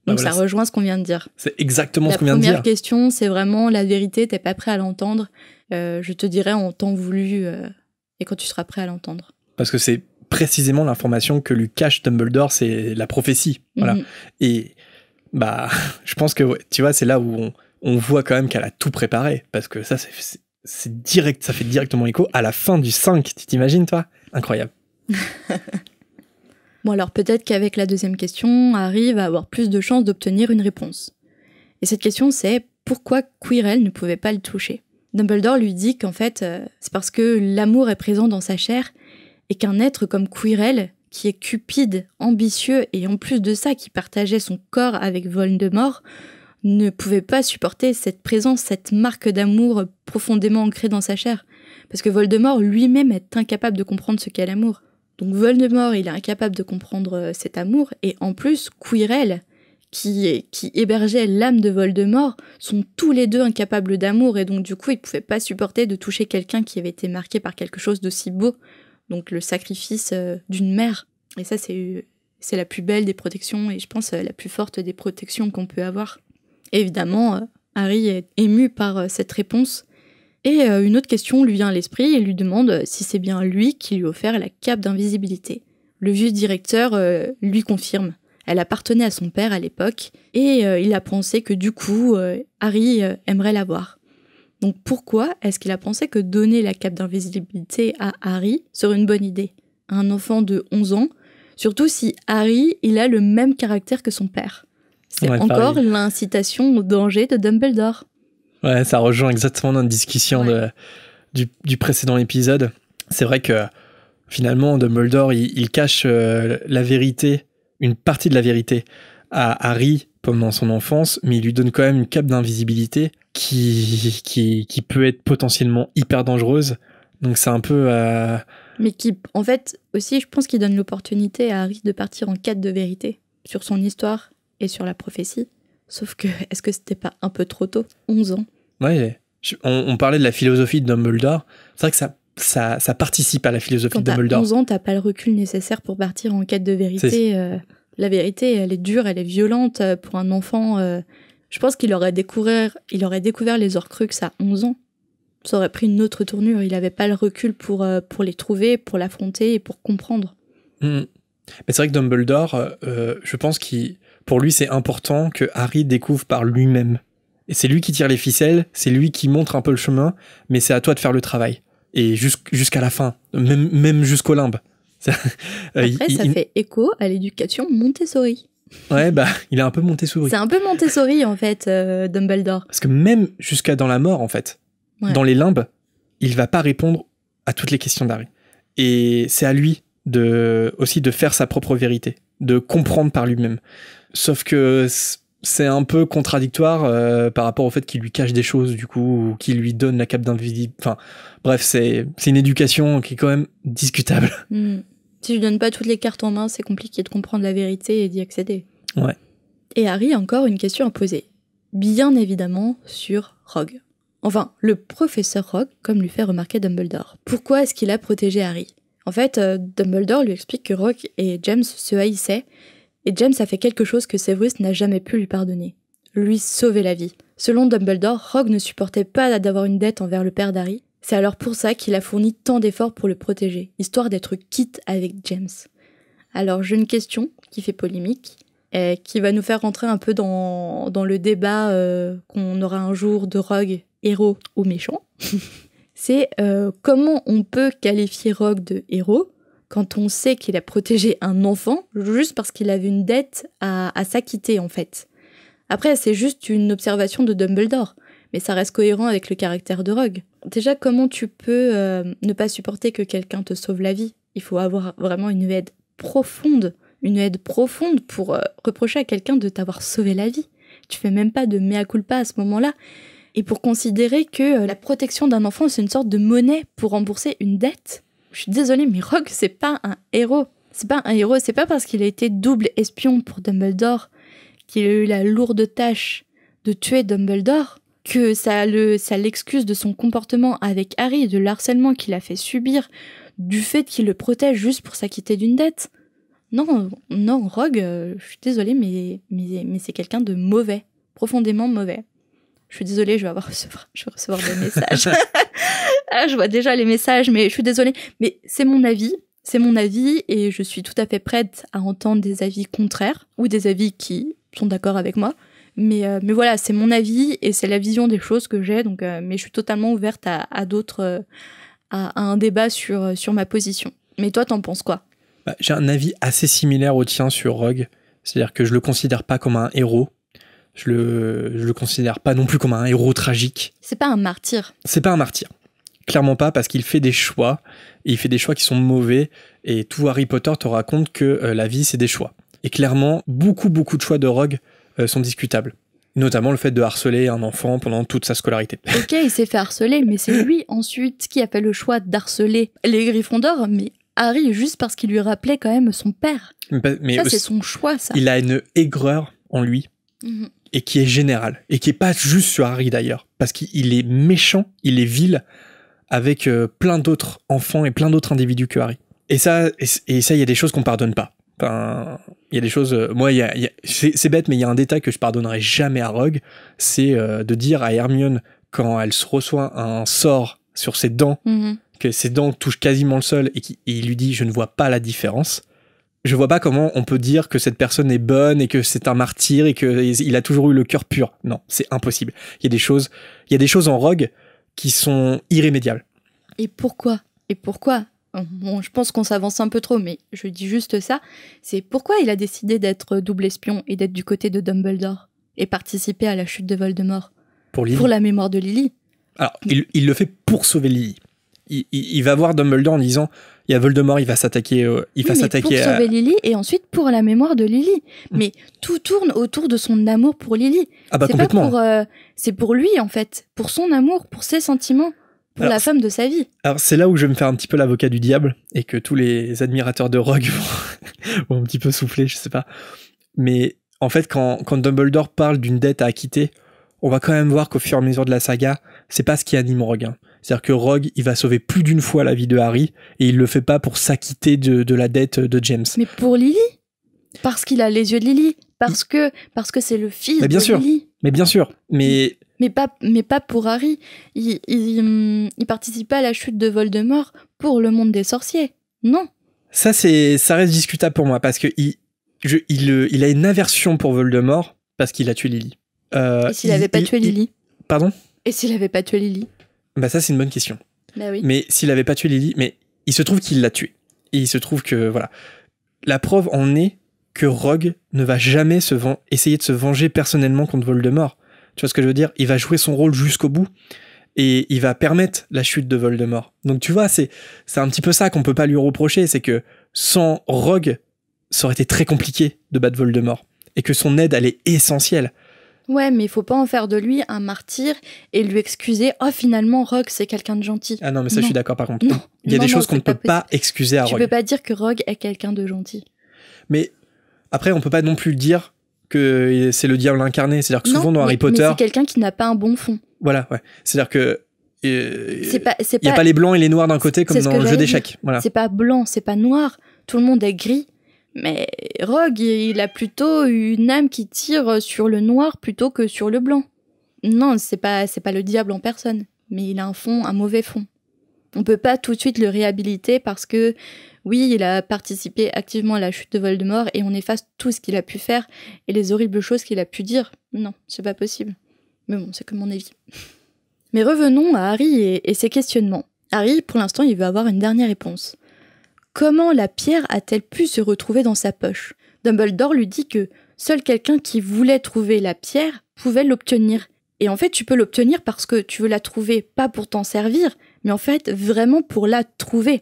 Donc voilà, ça rejoint ce qu'on vient de dire. C'est exactement ce qu'on vient de dire. La première question, c'est vraiment la vérité, t'es pas prêt à l'entendre. Je te dirai en temps voulu et quand tu seras prêt à l'entendre. Parce que c'est précisément l'information que lui cache Dumbledore, c'est la prophétie. Voilà. Et bah, je pense que, tu vois, c'est là où on voit quand même qu'elle a tout préparé. Parce que ça, c'est direct, ça fait directement écho à la fin du 5. Tu t'imagines, toi? Incroyable. Bon, alors peut-être qu'avec la deuxième question, Harry va avoir plus de chances d'obtenir une réponse. Et cette question, c'est pourquoi Quirrell ne pouvait pas le toucher? Dumbledore lui dit qu'en fait, c'est parce que l'amour est présent dans sa chair et qu'un être comme Quirrell, qui est cupide, ambitieux et en plus de ça, qui partageait son corps avec Voldemort, ne pouvait pas supporter cette présence, cette marque d'amour profondément ancrée dans sa chair. Parce que Voldemort lui-même est incapable de comprendre ce qu'est l'amour. Donc Voldemort, il est incapable de comprendre cet amour, et en plus, Quirrell, qui hébergeait l'âme de Voldemort, sont tous les deux incapables d'amour, et donc du coup, ils ne pouvaient pas supporter de toucher quelqu'un qui avait été marqué par quelque chose d'aussi beau, donc le sacrifice d'une mère. Et ça, c'est la plus belle des protections, et je pense la plus forte des protections qu'on peut avoir. Et évidemment, Harry est ému par cette réponse, et une autre question lui vient à l'esprit et lui demande si c'est bien lui qui lui a offert la cape d'invisibilité. Le vieux directeur lui confirme. Elle appartenait à son père à l'époque et il a pensé que du coup, Harry aimerait l'avoir. Donc pourquoi est-ce qu'il a pensé que donner la cape d'invisibilité à Harry serait une bonne idée? Un enfant de 11 ans, surtout si Harry, il a le même caractère que son père. C'est encore l'incitation au danger de Dumbledore. Ouais, ça rejoint exactement notre discussion du précédent épisode. C'est vrai que finalement, Dumbledore, il cache la vérité, une partie de la vérité à Harry pendant son enfance, mais il lui donne quand même une cape d'invisibilité qui peut être potentiellement hyper dangereuse. Donc c'est un peu... Mais qui, en fait, aussi, je pense qu'il donne l'opportunité à Harry de partir en quête de vérité sur son histoire et sur la prophétie. Sauf que, est-ce que c'était pas un peu trop tôt? 11 ans. Ouais, on parlait de la philosophie de Dumbledore. C'est vrai que ça participe à la philosophie de Dumbledore. Quand t'as 11 ans, t'as pas le recul nécessaire pour partir en quête de vérité. La vérité, elle est dure, elle est violente pour un enfant. Je pense qu'il aurait découvert les Horcruxes à 11 ans. Ça aurait pris une autre tournure. Il avait pas le recul pour les trouver, pour l'affronter et pour comprendre. Mais c'est vrai que Dumbledore, je pense pour lui, c'est important que Harry découvre par lui-même. Et c'est lui qui tire les ficelles, c'est lui qui montre un peu le chemin, mais c'est à toi de faire le travail. Et jusqu'à la fin, même jusqu'au limbe. Après, ça fait écho à l'éducation Montessori. Ouais, bah, il est un peu Montessori. C'est un peu Montessori, en fait, Dumbledore. Parce que même jusqu'à dans la mort, en fait, dans les limbes, il va pas répondre à toutes les questions d'Harry. Et c'est à lui aussi de faire sa propre vérité, de comprendre par lui-même. Sauf que c'est un peu contradictoire par rapport au fait qu'il lui cache des choses, du coup, ou qu'il lui donne la cape d'invisible. Enfin, bref, c'est une éducation qui est quand même discutable. Si je donne pas toutes les cartes en main, c'est compliqué de comprendre la vérité et d'y accéder. Ouais. Et Harry a encore une question à poser. Bien évidemment sur Rogue. Enfin, le professeur Rogue, comme lui fait remarquer Dumbledore. Pourquoi est-ce qu'il a protégé Harry? En fait, Dumbledore lui explique que Rogue et James se haïssaient, et James a fait quelque chose que Severus n'a jamais pu lui pardonner. Lui sauver la vie. Selon Dumbledore, Rogue ne supportait pas d'avoir une dette envers le père d'Harry. C'est alors pour ça qu'il a fourni tant d'efforts pour le protéger, histoire d'être quitte avec James. Alors j'ai une question qui fait polémique, et qui va nous faire rentrer un peu dans le débat qu'on aura un jour de Rogue, héros ou méchant. C'est comment on peut qualifier Rogue de héros quand on sait qu'il a protégé un enfant juste parce qu'il avait une dette à s'acquitter en fait. Après, c'est juste une observation de Dumbledore, mais ça reste cohérent avec le caractère de Rogue. Déjà, comment tu peux ne pas supporter que quelqu'un te sauve la vie ? Il faut avoir vraiment une aide profonde pour reprocher à quelqu'un de t'avoir sauvé la vie. Tu fais même pas de mea culpa à ce moment-là. Et pour considérer que la protection d'un enfant, c'est une sorte de monnaie pour rembourser une dette. Je suis désolée, mais Rogue, c'est pas un héros. C'est pas parce qu'il a été double espion pour Dumbledore qu'il a eu la lourde tâche de tuer Dumbledore que ça l'excuse de son comportement avec Harry, de l'harcèlement qu'il a fait subir, du fait qu'il le protège juste pour s'acquitter d'une dette. Non, Rogue, je suis désolée, mais c'est quelqu'un de mauvais, profondément mauvais. Je suis désolée, je vais recevoir des messages. Je vois déjà les messages, mais je suis désolée. Mais c'est mon avis et je suis tout à fait prête à entendre des avis contraires ou des avis qui sont d'accord avec moi. Mais voilà, c'est mon avis et c'est la vision des choses que j'ai. Donc, mais je suis totalement ouverte à d'autres, à un débat sur ma position. Mais toi, t'en penses quoi ? J'ai un avis assez similaire au tien sur Rogue. C'est-à-dire que je le considère pas comme un héros. Je le considère pas non plus comme un héros tragique. C'est pas un martyr. C'est pas un martyr. Clairement pas, parce qu'il fait des choix, et il fait des choix qui sont mauvais, et tout Harry Potter te raconte que la vie, c'est des choix. Et clairement, beaucoup de choix de Rogue sont discutables. Notamment le fait de harceler un enfant pendant toute sa scolarité. Ok, il s'est fait harceler, mais c'est lui ensuite qui a fait le choix d'harceler les Gryffondors, mais Harry, juste parce qu'il lui rappelait quand même son père. Mais ça, c'est son choix, ça. Il a une aigreur en lui, et qui est générale, et qui est pas juste sur Harry d'ailleurs, parce qu'il est méchant, il est vil, avec plein d'autres enfants et plein d'autres individus que Harry. Et ça, il y a des choses qu'on pardonne pas. Enfin, il y a des choses... moi, c'est bête, mais il y a un détail que je pardonnerai jamais à Rogue, c'est de dire à Hermione, quand elle se reçoit un sort sur ses dents, que ses dents touchent quasiment le sol, et il lui dit « je ne vois pas la différence », je vois pas comment on peut dire que cette personne est bonne et que c'est un martyr et qu'il a toujours eu le cœur pur. Non, c'est impossible. Il y a des choses en Rogue qui sont irrémédiables. Et pourquoi ? Bon, je pense qu'on s'avance un peu trop, mais je dis juste ça. C'est pourquoi il a décidé d'être double espion et d'être du côté de Dumbledore et participer à la chute de Voldemort. Pour la mémoire de Lily. Alors, il le fait pour sauver Lily. Il va voir Dumbledore en disant il y a Voldemort, il va s'attaquer pour sauver Lily et ensuite pour la mémoire de Lily. Mais tout tourne autour de son amour pour Lily. Ah bah complètement. C'est pour lui en fait, pour son amour, pour ses sentiments, pour la femme de sa vie. Alors c'est là où je vais me faire un petit peu l'avocat du diable et que tous les admirateurs de Rogue vont un petit peu souffler, je sais pas. Mais en fait quand Dumbledore parle d'une dette à acquitter, on va quand même voir qu'au fur et à mesure de la saga, c'est pas ce qui anime Rogue. C'est-à-dire que Rogue, il va sauver plus d'une fois la vie de Harry et il le fait pas pour s'acquitter de la dette de James. Mais pour Lily, parce qu'il a les yeux de Lily, parce que c'est le fils de Lily. Mais bien sûr, mais pas pour Harry. Il participe pas à la chute de Voldemort pour le monde des sorciers. Non. Ça reste discutable pour moi parce que il a une aversion pour Voldemort parce qu'il a tué Lily. Et s'il avait pas tué Lily ? Pardon ? Et s'il avait pas tué Lily ? Bah ça c'est une bonne question. Bah oui. Mais s'il avait pas tué Lily, mais il se trouve qu'il l'a tué. Et il se trouve que voilà, la preuve en est que Rogue ne va jamais essayer de se venger personnellement contre Voldemort. Tu vois ce que je veux dire ? Il va jouer son rôle jusqu'au bout et il va permettre la chute de Voldemort. Donc tu vois, c'est un petit peu ça qu'on peut pas lui reprocher, c'est que sans Rogue, ça aurait été très compliqué de battre Voldemort et que son aide elle est essentielle. Ouais, mais il faut pas en faire de lui un martyr et lui excuser « Oh, finalement, Rogue, c'est quelqu'un de gentil. » Ah non, mais ça, je suis d'accord par contre. Non. Il y a des choses qu'on ne peut pas excuser à Rogue. Tu peux pas dire que Rogue est quelqu'un de gentil. Mais après, on peut pas non plus dire que c'est le diable incarné. C'est-à-dire que souvent dans Harry Potter... mais c'est quelqu'un qui n'a pas un bon fond. Voilà, ouais. C'est-à-dire que... Il n'y a pas les blancs et les noirs d'un côté comme dans le jeu d'échecs. Voilà. C'est pas blanc, c'est pas noir. Tout le monde est gris. Mais Rogue, il a plutôt une âme qui tire sur le noir plutôt que sur le blanc. Non, c'est pas le diable en personne, mais il a un mauvais fond. On peut pas tout de suite le réhabiliter parce que, oui, il a participé activement à la chute de Voldemort et on efface tout ce qu'il a pu faire et les horribles choses qu'il a pu dire. Non, c'est pas possible. Mais bon, c'est que mon avis. Mais revenons à Harry et ses questionnements. Harry, pour l'instant, il veut avoir une dernière réponse. Comment la pierre a-t-elle pu se retrouver dans sa poche ? Dumbledore lui dit que seul quelqu'un qui voulait trouver la pierre pouvait l'obtenir. Et en fait, tu peux l'obtenir parce que tu veux la trouver, pas pour t'en servir, mais en fait, vraiment pour la trouver.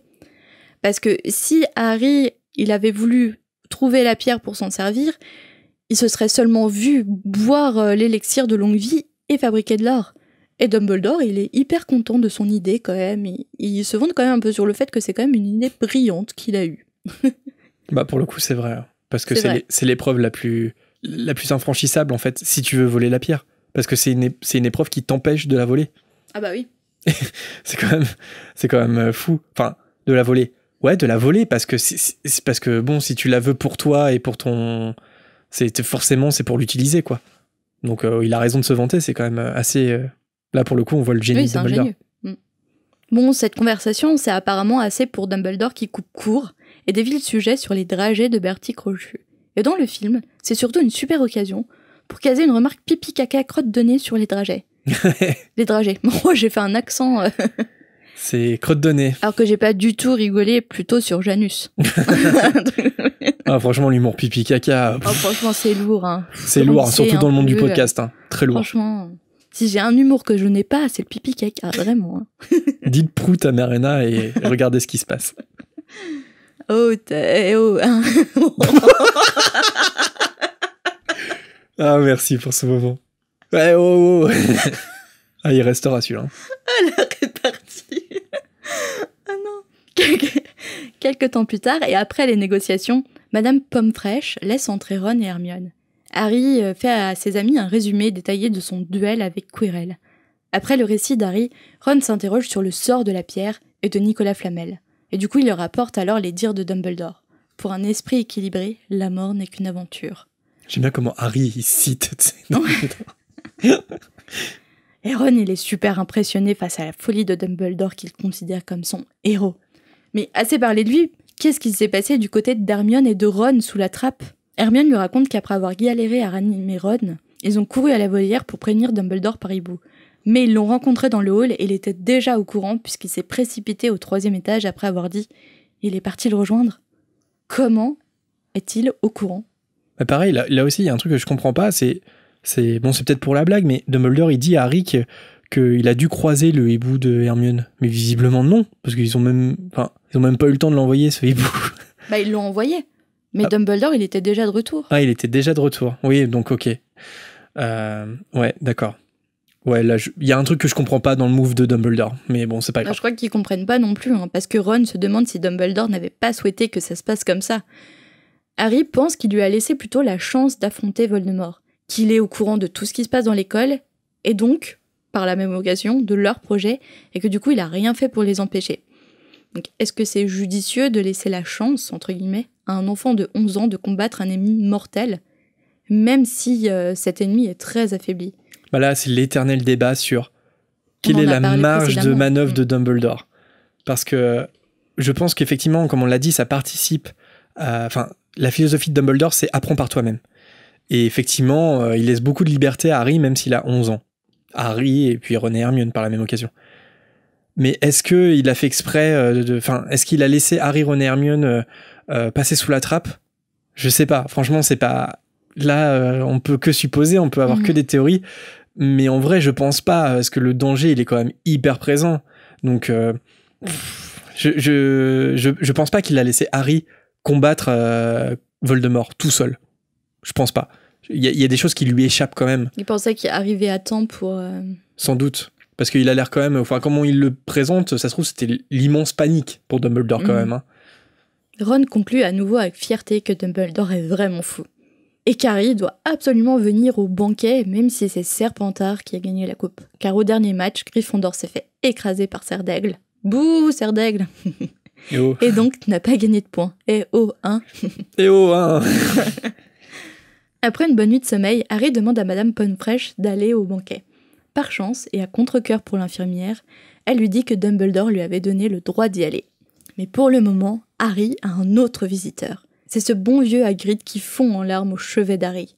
Parce que si Harry, il avait voulu trouver la pierre pour s'en servir, il se serait seulement vu boire l'élixir de longue vie et fabriquer de l'or. Et Dumbledore, il est hyper content de son idée quand même. Il se vante quand même un peu sur le fait que c'est quand même une idée brillante qu'il a eue. Bah pour le coup, c'est vrai. Parce que c'est l'épreuve la plus infranchissable, en fait, si tu veux voler la pierre. Parce que c'est une épreuve qui t'empêche de la voler. Ah bah oui. c'est quand même fou. Enfin, de la voler. Ouais, de la voler, parce que c'est parce que, bon, si tu la veux pour toi et pour ton... forcément, c'est pour l'utiliser, quoi. Donc, il a raison de se vanter, c'est quand même assez... Là, pour le coup, on voit le génie de Dumbledore. Bon, cette conversation, c'est apparemment assez pour Dumbledore qui coupe court et dévie le sujet sur les dragées de Bertie Crochu. Et dans le film, c'est surtout une super occasion pour caser une remarque pipi-caca crotte de nez sur les dragées. Les dragées. Moi, j'ai fait un accent... C'est crotte de nez. Alors que j'ai pas du tout rigolé, plutôt sur Janus. Ah, franchement, l'humour pipi-caca... Oh, franchement, c'est lourd. Hein. C'est lourd, surtout dans le monde du podcast. Hein. Très lourd. Franchement... Si j'ai un humour que je n'ai pas, c'est le pipi caca, vraiment. Hein. Dites prout à Merena et regardez ce qui se passe. Oh, hein. Ah, merci pour ce moment. Ouais, oh. Ah, il restera celui-là. Ah, la répartie. Ah non. Quelques temps plus tard, et après les négociations, Madame Pomme-Fraîche laisse entrer Ron et Hermione. Harry fait à ses amis un résumé détaillé de son duel avec Quirrell. Après le récit d'Harry, Ron s'interroge sur le sort de la pierre et de Nicolas Flamel. Et du coup, il leur rapporte alors les dires de Dumbledore. Pour un esprit équilibré, la mort n'est qu'une aventure. J'aime bien comment Harry il cite. Et Ron, il est super impressionné face à la folie de Dumbledore qu'il considère comme son héros. Mais assez parlé de lui, qu'est-ce qui s'est passé du côté d'Hermione et de Ron sous la trappe ? Hermione lui raconte qu'après avoir galéré à ranimer Ron, ils ont couru à la volière pour prévenir Dumbledore par hibou. Mais ils l'ont rencontré dans le hall et il était déjà au courant puisqu'il s'est précipité au 3e étage après avoir dit « Il est parti le rejoindre ». Comment est-il au courant ? Bah pareil, là aussi, il y a un truc que je comprends pas, c'est peut-être pour la blague, mais Dumbledore, il dit à Harry qu'il a dû croiser le hibou de Hermione. Mais visiblement non, parce qu'ils ont même pas eu le temps de l'envoyer, ce hibou. Bah, ils l'ont envoyé. Mais Dumbledore, il était déjà de retour. Ah, il était déjà de retour. Oui, donc ok. Ouais, d'accord. Ouais, là, il y a un truc que je comprends pas dans le move de Dumbledore, mais bon, c'est pas grave. Je crois qu'ils comprennent pas non plus, hein, parce que Ron se demande si Dumbledore n'avait pas souhaité que ça se passe comme ça. Harry pense qu'il lui a laissé plutôt la chance d'affronter Voldemort, qu'il est au courant de tout ce qui se passe dans l'école, et donc, par la même occasion, de leur projet, et que du coup, il a rien fait pour les empêcher. Donc, est-ce que c'est judicieux de laisser la chance, entre guillemets, à un enfant de 11 ans de combattre un ennemi mortel, même si cet ennemi est très affaibli ? Bah là, c'est l'éternel débat sur quelle est la marge de manœuvre de Dumbledore. Parce que je pense qu'effectivement, comme on l'a dit, ça participe à... Enfin, la philosophie de Dumbledore, c'est « apprends par toi-même ». Et effectivement, il laisse beaucoup de liberté à Harry, même s'il a 11 ans. Harry et puis Ron et Hermione par la même occasion. Mais est-ce qu'il a fait exprès est-ce qu'il a laissé Harry, Ron et Hermione passer sous la trappe ? Je sais pas. Franchement, c'est pas... Là, on peut que supposer, on peut avoir que des théories. Mais en vrai, je pense pas, parce que le danger, il est quand même hyper présent. Donc, je pense pas qu'il a laissé Harry combattre Voldemort tout seul. Je pense pas. Il y a des choses qui lui échappent quand même. Il pensait qu'il arrivait à temps pour... Sans doute. Parce qu'il a l'air quand même... Enfin, comment il le présente, ça se trouve, c'était l'immense panique pour Dumbledore quand même. Hein. Ron conclut à nouveau avec fierté que Dumbledore est vraiment fou. Et qu'Harry doit absolument venir au banquet, même si c'est Serpentard qui a gagné la coupe. Car au dernier match, Gryffondor s'est fait écraser par Serdaigle. Bouh, Serdaigle. Et donc n'a pas gagné de points. Et oh, hein. Et oh, hein. Après une bonne nuit de sommeil, Harry demande à Madame Pomme-Fraîche d'aller au banquet. par chance et à contre-cœur pour l'infirmière, elle lui dit que Dumbledore lui avait donné le droit d'y aller. Mais pour le moment, Harry a un autre visiteur. C'est ce bon vieux Hagrid qui fond en larmes au chevet d'Harry.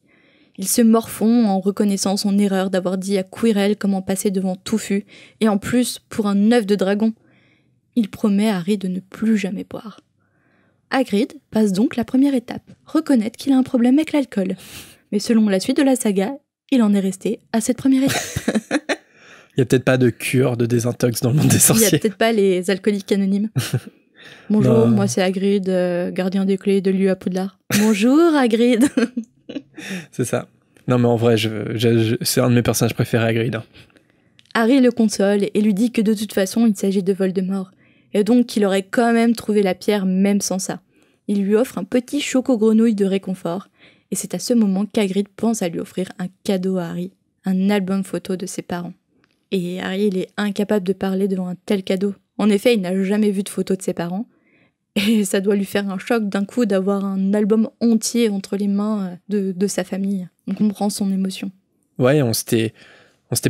Il se morfond en reconnaissant son erreur d'avoir dit à Quirrell comment passer devant Touffu, et en plus pour un œuf de dragon. Il promet à Harry de ne plus jamais boire. Hagrid passe donc la première étape, reconnaître qu'il a un problème avec l'alcool. Mais selon la suite de la saga, il en est resté à cette première étape. Il n'y a peut-être pas de cure de désintox dans le monde des Il n'y sorciers. a peut-être pas les alcooliques anonymes. Bonjour, moi c'est Hagrid, gardien des clés de l'U à Poudlard. Bonjour Hagrid. C'est ça. Non mais en vrai, c'est un de mes personnages préférés, Hagrid. Harry le console et lui dit que de toute façon il s'agit de Voldemort, et donc qu'il aurait quand même trouvé la pierre même sans ça. Il lui offre un petit choco-grenouille de réconfort, et c'est à ce moment qu'Hagrid pense à lui offrir un cadeau à Harry, un album photo de ses parents. Et Harry, il est incapable de parler devant un tel cadeau. En effet, il n'a jamais vu de photo de ses parents, et ça doit lui faire un choc d'un coup d'avoir un album entier entre les mains de sa famille. On comprend son émotion. Ouais, on s'était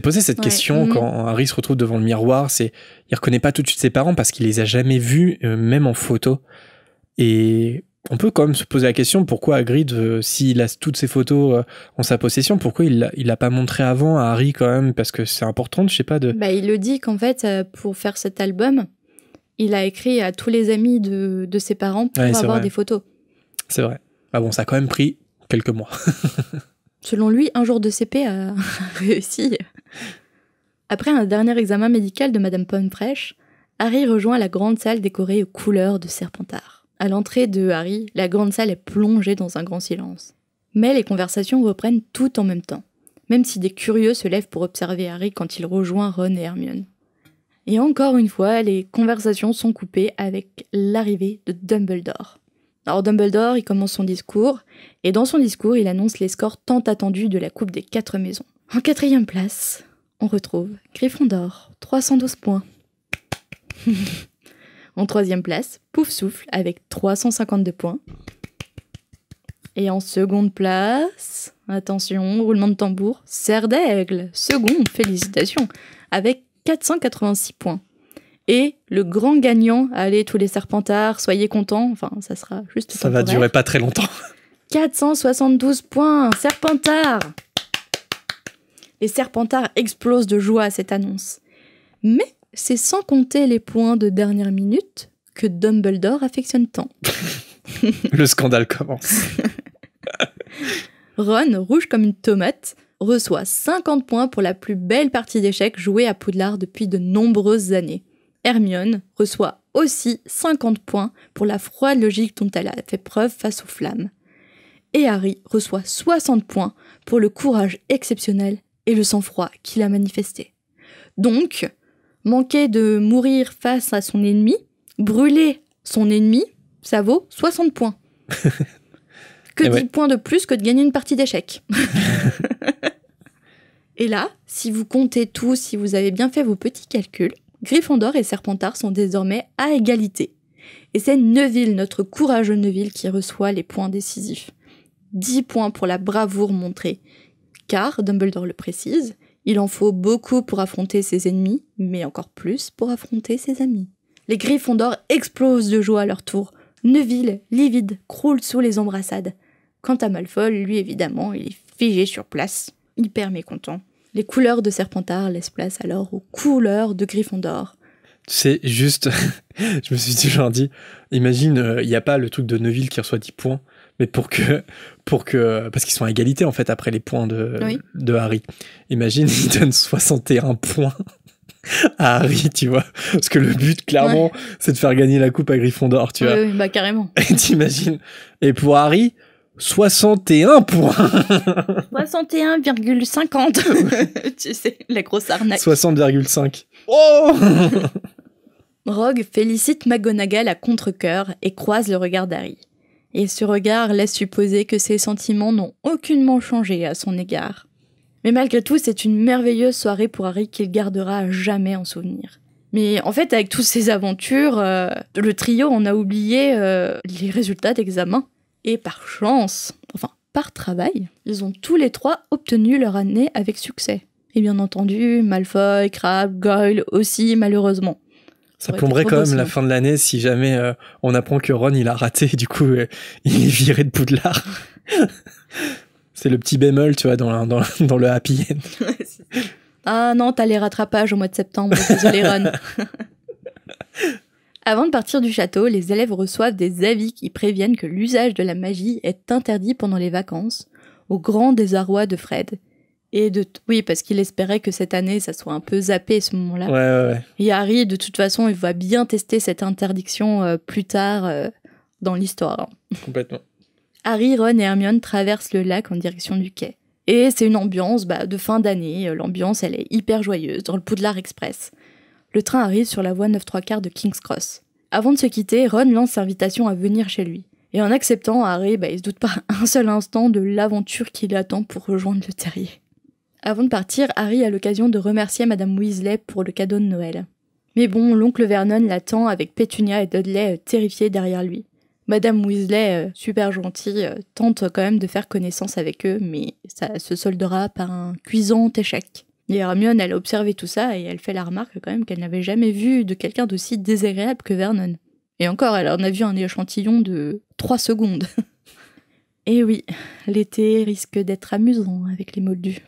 posé cette question quand Harry se retrouve devant le miroir. Il reconnaît pas tout de suite ses parents parce qu'il les a jamais vus, même en photo. Et on peut quand même se poser la question pourquoi Hagrid, s'il a toutes ces photos en sa possession, pourquoi il l'a pas montré avant à Harry quand même, parce que c'est important, je sais pas de. Il le dit qu'en fait pour faire cet album, il a écrit à tous les amis de ses parents pour avoir des photos. C'est vrai. Ah bon, ça a quand même pris quelques mois. Selon lui, un jour de CP a réussi. Après un dernier examen médical de Madame Pomme-Fraîche, Harry rejoint la grande salle décorée aux couleurs de Serpentard. À l'entrée de Harry, la grande salle est plongée dans un grand silence. Mais les conversations reprennent tout en même temps, même si des curieux se lèvent pour observer Harry quand il rejoint Ron et Hermione. Et encore une fois, les conversations sont coupées avec l'arrivée de Dumbledore. Alors Dumbledore, il commence son discours, et dans son discours, il annonce les scores tant attendus de la Coupe des 4 maisons. En 4e place, on retrouve Gryffondor, 312 points. En 3e place, Poufsouffle avec 352 points. Et en 2e place, attention, roulement de tambour, Serre d'Aigle, second, félicitations, avec 486 points. Et le grand gagnant, allez tous les Serpentards, soyez contents, enfin ça sera juste ça va durer pas très longtemps. 472 points, Serpentard. Les Serpentards explosent de joie à cette annonce. Mais c'est sans compter les points de dernière minute que Dumbledore affectionne tant. Le scandale commence. Ron, rouge comme une tomate, reçoit 50 points pour la plus belle partie d'échecs jouée à Poudlard depuis de nombreuses années. Hermione reçoit aussi 50 points pour la froide logique dont elle a fait preuve face aux flammes. Et Harry reçoit 60 points pour le courage exceptionnel et le sang-froid qu'il a manifesté. Donc, manquer de mourir face à son ennemi, brûler son ennemi, ça vaut 60 points. Que 10 points de plus que de gagner une partie d'échecs. Et là, si vous comptez tout, si vous avez bien fait vos petits calculs, Gryffondor et Serpentard sont désormais à égalité. Et c'est Neville, notre courageux Neville, qui reçoit les points décisifs. 10 points pour la bravoure montrée. Car, Dumbledore le précise, il en faut beaucoup pour affronter ses ennemis, mais encore plus pour affronter ses amis. Les Gryffondors explosent de joie à leur tour. Neville, livide, croule sous les embrassades. Quant à Malfoy, lui évidemment, il est figé sur place, hyper mécontent. Les couleurs de Serpentard laissent place alors aux couleurs de Gryffondor. C'est juste, je me suis toujours dit, imagine, il n'y a pas le truc de Neville qui reçoit 10 points, mais parce qu'ils sont à égalité en fait après les points de Harry. Imagine, il donne 61 points à Harry, tu vois, parce que le but clairement c'est de faire gagner la coupe à Gryffondor, tu vois. Oui, bah carrément. Et t'imagines, et pour Harry, 61 points. 61,50. Tu sais, la grosse arnaque. 60,5. Oh. Rogue félicite McGonagall à contre-cœur et croise le regard d'Harry. Et ce regard laisse supposer que ses sentiments n'ont aucunement changé à son égard. Mais malgré tout, c'est une merveilleuse soirée pour Harry qu'il gardera à jamais en souvenir. Mais en fait, avec toutes ces aventures, le trio en a oublié les résultats d'examen. Et par chance, enfin par travail, ils ont tous les trois obtenu leur année avec succès. Et bien entendu, Malfoy, Crabbe, Goyle aussi, malheureusement. Ça plomberait quand même la fin de l'année si jamais on apprend que Ron il a raté et du coup il est viré de Poudlard. C'est le petit bémol, tu vois, dans le happy end. Ah non, t'as les rattrapages au mois de septembre, désolé Ron. Avant de partir du château, les élèves reçoivent des avis qui préviennent que l'usage de la magie est interdit pendant les vacances, au grand désarroi de Fred. Oui, parce qu'il espérait que cette année, ça soit un peu zappé ce moment-là. Ouais. Et Harry, de toute façon, il va bien tester cette interdiction plus tard dans l'histoire. Hein. Complètement. Harry, Ron et Hermione traversent le lac en direction du quai. Et c'est une ambiance de fin d'année. L'ambiance, elle est hyper joyeuse dans le Poudlard Express. Le train arrive sur la voie 9/3 de King's Cross. Avant de se quitter, Ron lance l'invitation à venir chez lui. Et en acceptant, Harry, il se doute pas un seul instant de l'aventure qui l'attend pour rejoindre le terrier. Avant de partir, Harry a l'occasion de remercier Madame Weasley pour le cadeau de Noël. Mais bon, l'oncle Vernon l'attend avec Pétunia et Dudley terrifiés derrière lui. Madame Weasley, super gentille, tente quand même de faire connaissance avec eux, mais ça se soldera par un cuisant échec. Et Hermione, elle a observé tout ça et elle fait la remarque quand même qu'elle n'avait jamais vu de quelqu'un d'aussi désagréable que Vernon. Et encore, elle en a vu un échantillon de 3 secondes. Et oui, l'été risque d'être amusant avec les moldus.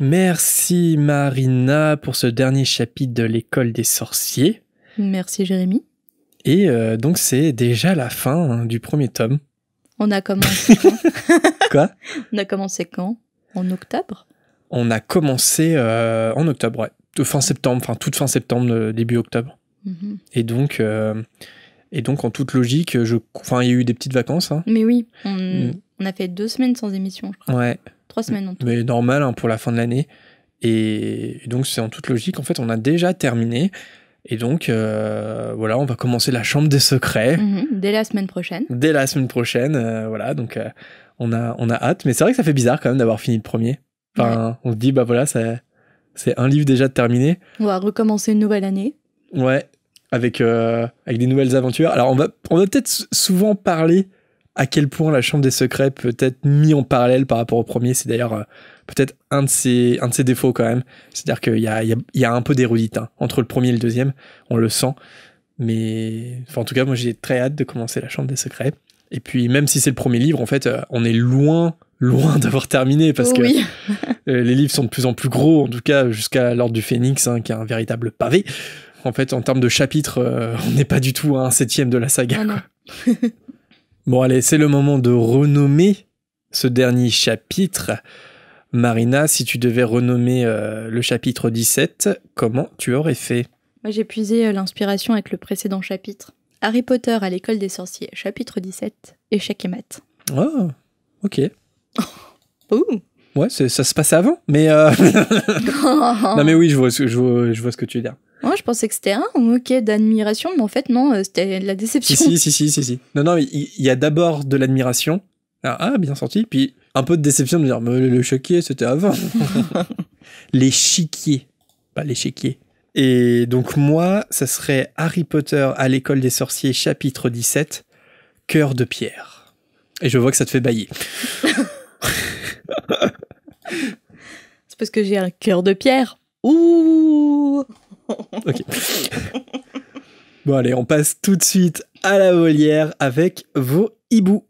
Merci Marina pour ce dernier chapitre de l'école des sorciers. Merci Jérémy. Et donc c'est déjà la fin du premier tome. On a commencé quand? Quoi? On a commencé quand? En octobre? On a commencé en octobre, ouais. Fin septembre, toute fin septembre, début octobre. Mm-hmm. Et donc en toute logique, il y a eu des petites vacances. Hein. Mais oui, on a fait 2 semaines sans émission, je crois. Ouais. 3 semaines en tout. Mais normal pour la fin de l'année. Et donc c'est en toute logique, en fait on a déjà terminé. Et donc voilà, on va commencer la chambre des secrets. Dès la semaine prochaine. Voilà, donc on a hâte. Mais c'est vrai que ça fait bizarre quand même d'avoir fini le premier. Enfin, on se dit, voilà, c'est un livre déjà terminé. On va recommencer une nouvelle année. Ouais, avec des nouvelles aventures. Alors on va peut-être souvent parler à quel point la chambre des secrets peut être mis en parallèle par rapport au premier. C'est d'ailleurs peut-être un de ses défauts quand même. C'est-à-dire qu'il y a un peu d'érudite entre le premier et le deuxième. On le sent. Mais en tout cas, moi j'ai très hâte de commencer la chambre des secrets. Et puis même si c'est le premier livre, en fait, on est loin d'avoir terminé parce que les livres sont de plus en plus gros, en tout cas jusqu'à l'Ordre du Phénix, qui est un véritable pavé. En fait, en termes de chapitres, on n'est pas du tout à un 7e de la saga. Ah non. Bon, allez, c'est le moment de renommer ce dernier chapitre. Marina, si tu devais renommer le chapitre 17, comment tu aurais fait? Moi, j'ai puisé l'inspiration avec le précédent chapitre. Harry Potter à l'école des sorciers, chapitre 17, échec et maths. Oh, ok. Ouh. Ouais, ça se passait avant, mais... Non mais oui, je vois ce que tu veux dire. Oh, je pensais que c'était un moquet d'admiration, mais en fait non, c'était de la déception. Si. Non, il y a d'abord de l'admiration. Ah, bien sorti. Puis un peu de déception de me dire, mais l'échiquier, c'était avant. L'échiquier, pas l'échiquier. Et donc moi, ça serait Harry Potter à l'école des sorciers, chapitre 17, Cœur de pierre. Et je vois que ça te fait bailler. C'est parce que j'ai un cœur de pierre. Ouh. Ok. Bon allez, on passe tout de suite à la volière avec vos hiboux.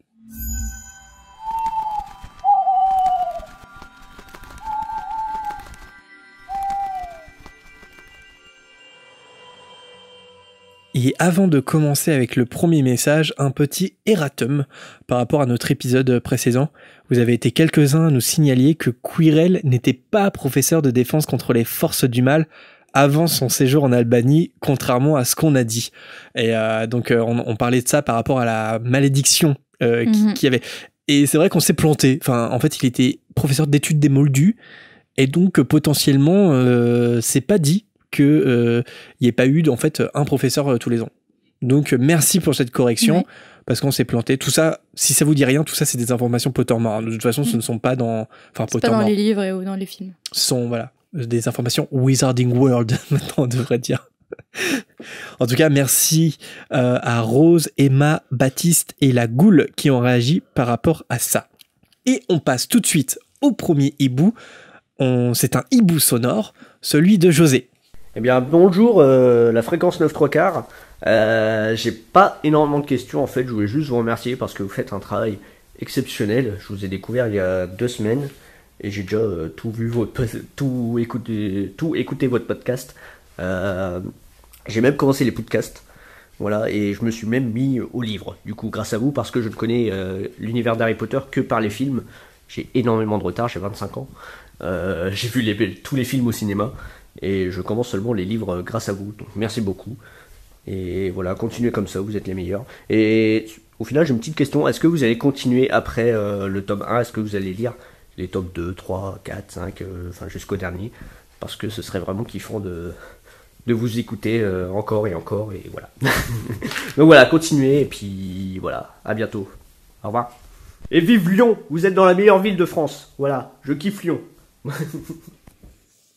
Et avant de commencer avec le premier message, un petit erratum par rapport à notre épisode précédent. Vous avez été quelques-uns à nous signaler que Quirrell n'était pas professeur de défense contre les forces du mal avant son séjour en Albanie, contrairement à ce qu'on a dit. Et donc on parlait de ça par rapport à la malédiction qu'il y avait. Et c'est vrai qu'on s'est planté. Enfin, en fait, il était professeur d'études des moldus, et donc potentiellement, c'est pas dit qu'il n'y ait pas eu en fait un professeur tous les ans. Donc merci pour cette correction, parce qu'on s'est planté. Tout ça, si ça vous dit rien, tout ça c'est des informations Pottermore. De toute façon, ce ne sont pas dans... Enfin, c'est pas dans les livres ou dans les films. Ce sont, voilà, des informations Wizarding World, maintenant on devrait dire. En tout cas, merci à Rose, Emma, Baptiste et la Goule qui ont réagi par rapport à ça. Et on passe tout de suite au premier hibou. C'est un hibou sonore, celui de José. Eh bien, bonjour, la fréquence 9 3/4. J'ai pas énormément de questions en fait, je voulais juste vous remercier parce que vous faites un travail exceptionnel. Je vous ai découvert il y a 2 semaines et j'ai déjà tout écouté votre podcast. J'ai même commencé les podcasts, voilà, et je me suis même mis au livre, du coup, grâce à vous, parce que je ne connais l'univers d'Harry Potter que par les films. J'ai énormément de retard, j'ai 25 ans. J'ai vu tous les films au cinéma. Et je commence seulement les livres grâce à vous. Donc merci beaucoup. Et voilà, continuez comme ça, vous êtes les meilleurs. Et au final, j'ai une petite question. Est-ce que vous allez continuer après le tome 1 ? Est-ce que vous allez lire les tomes 2, 3, 4, 5, enfin jusqu'au dernier ? Parce que ce serait vraiment kiffant de vous écouter encore et encore. Et voilà. Donc voilà, continuez. Et puis voilà, à bientôt. Au revoir. Et vive Lyon ! Vous êtes dans la meilleure ville de France. Voilà, je kiffe Lyon.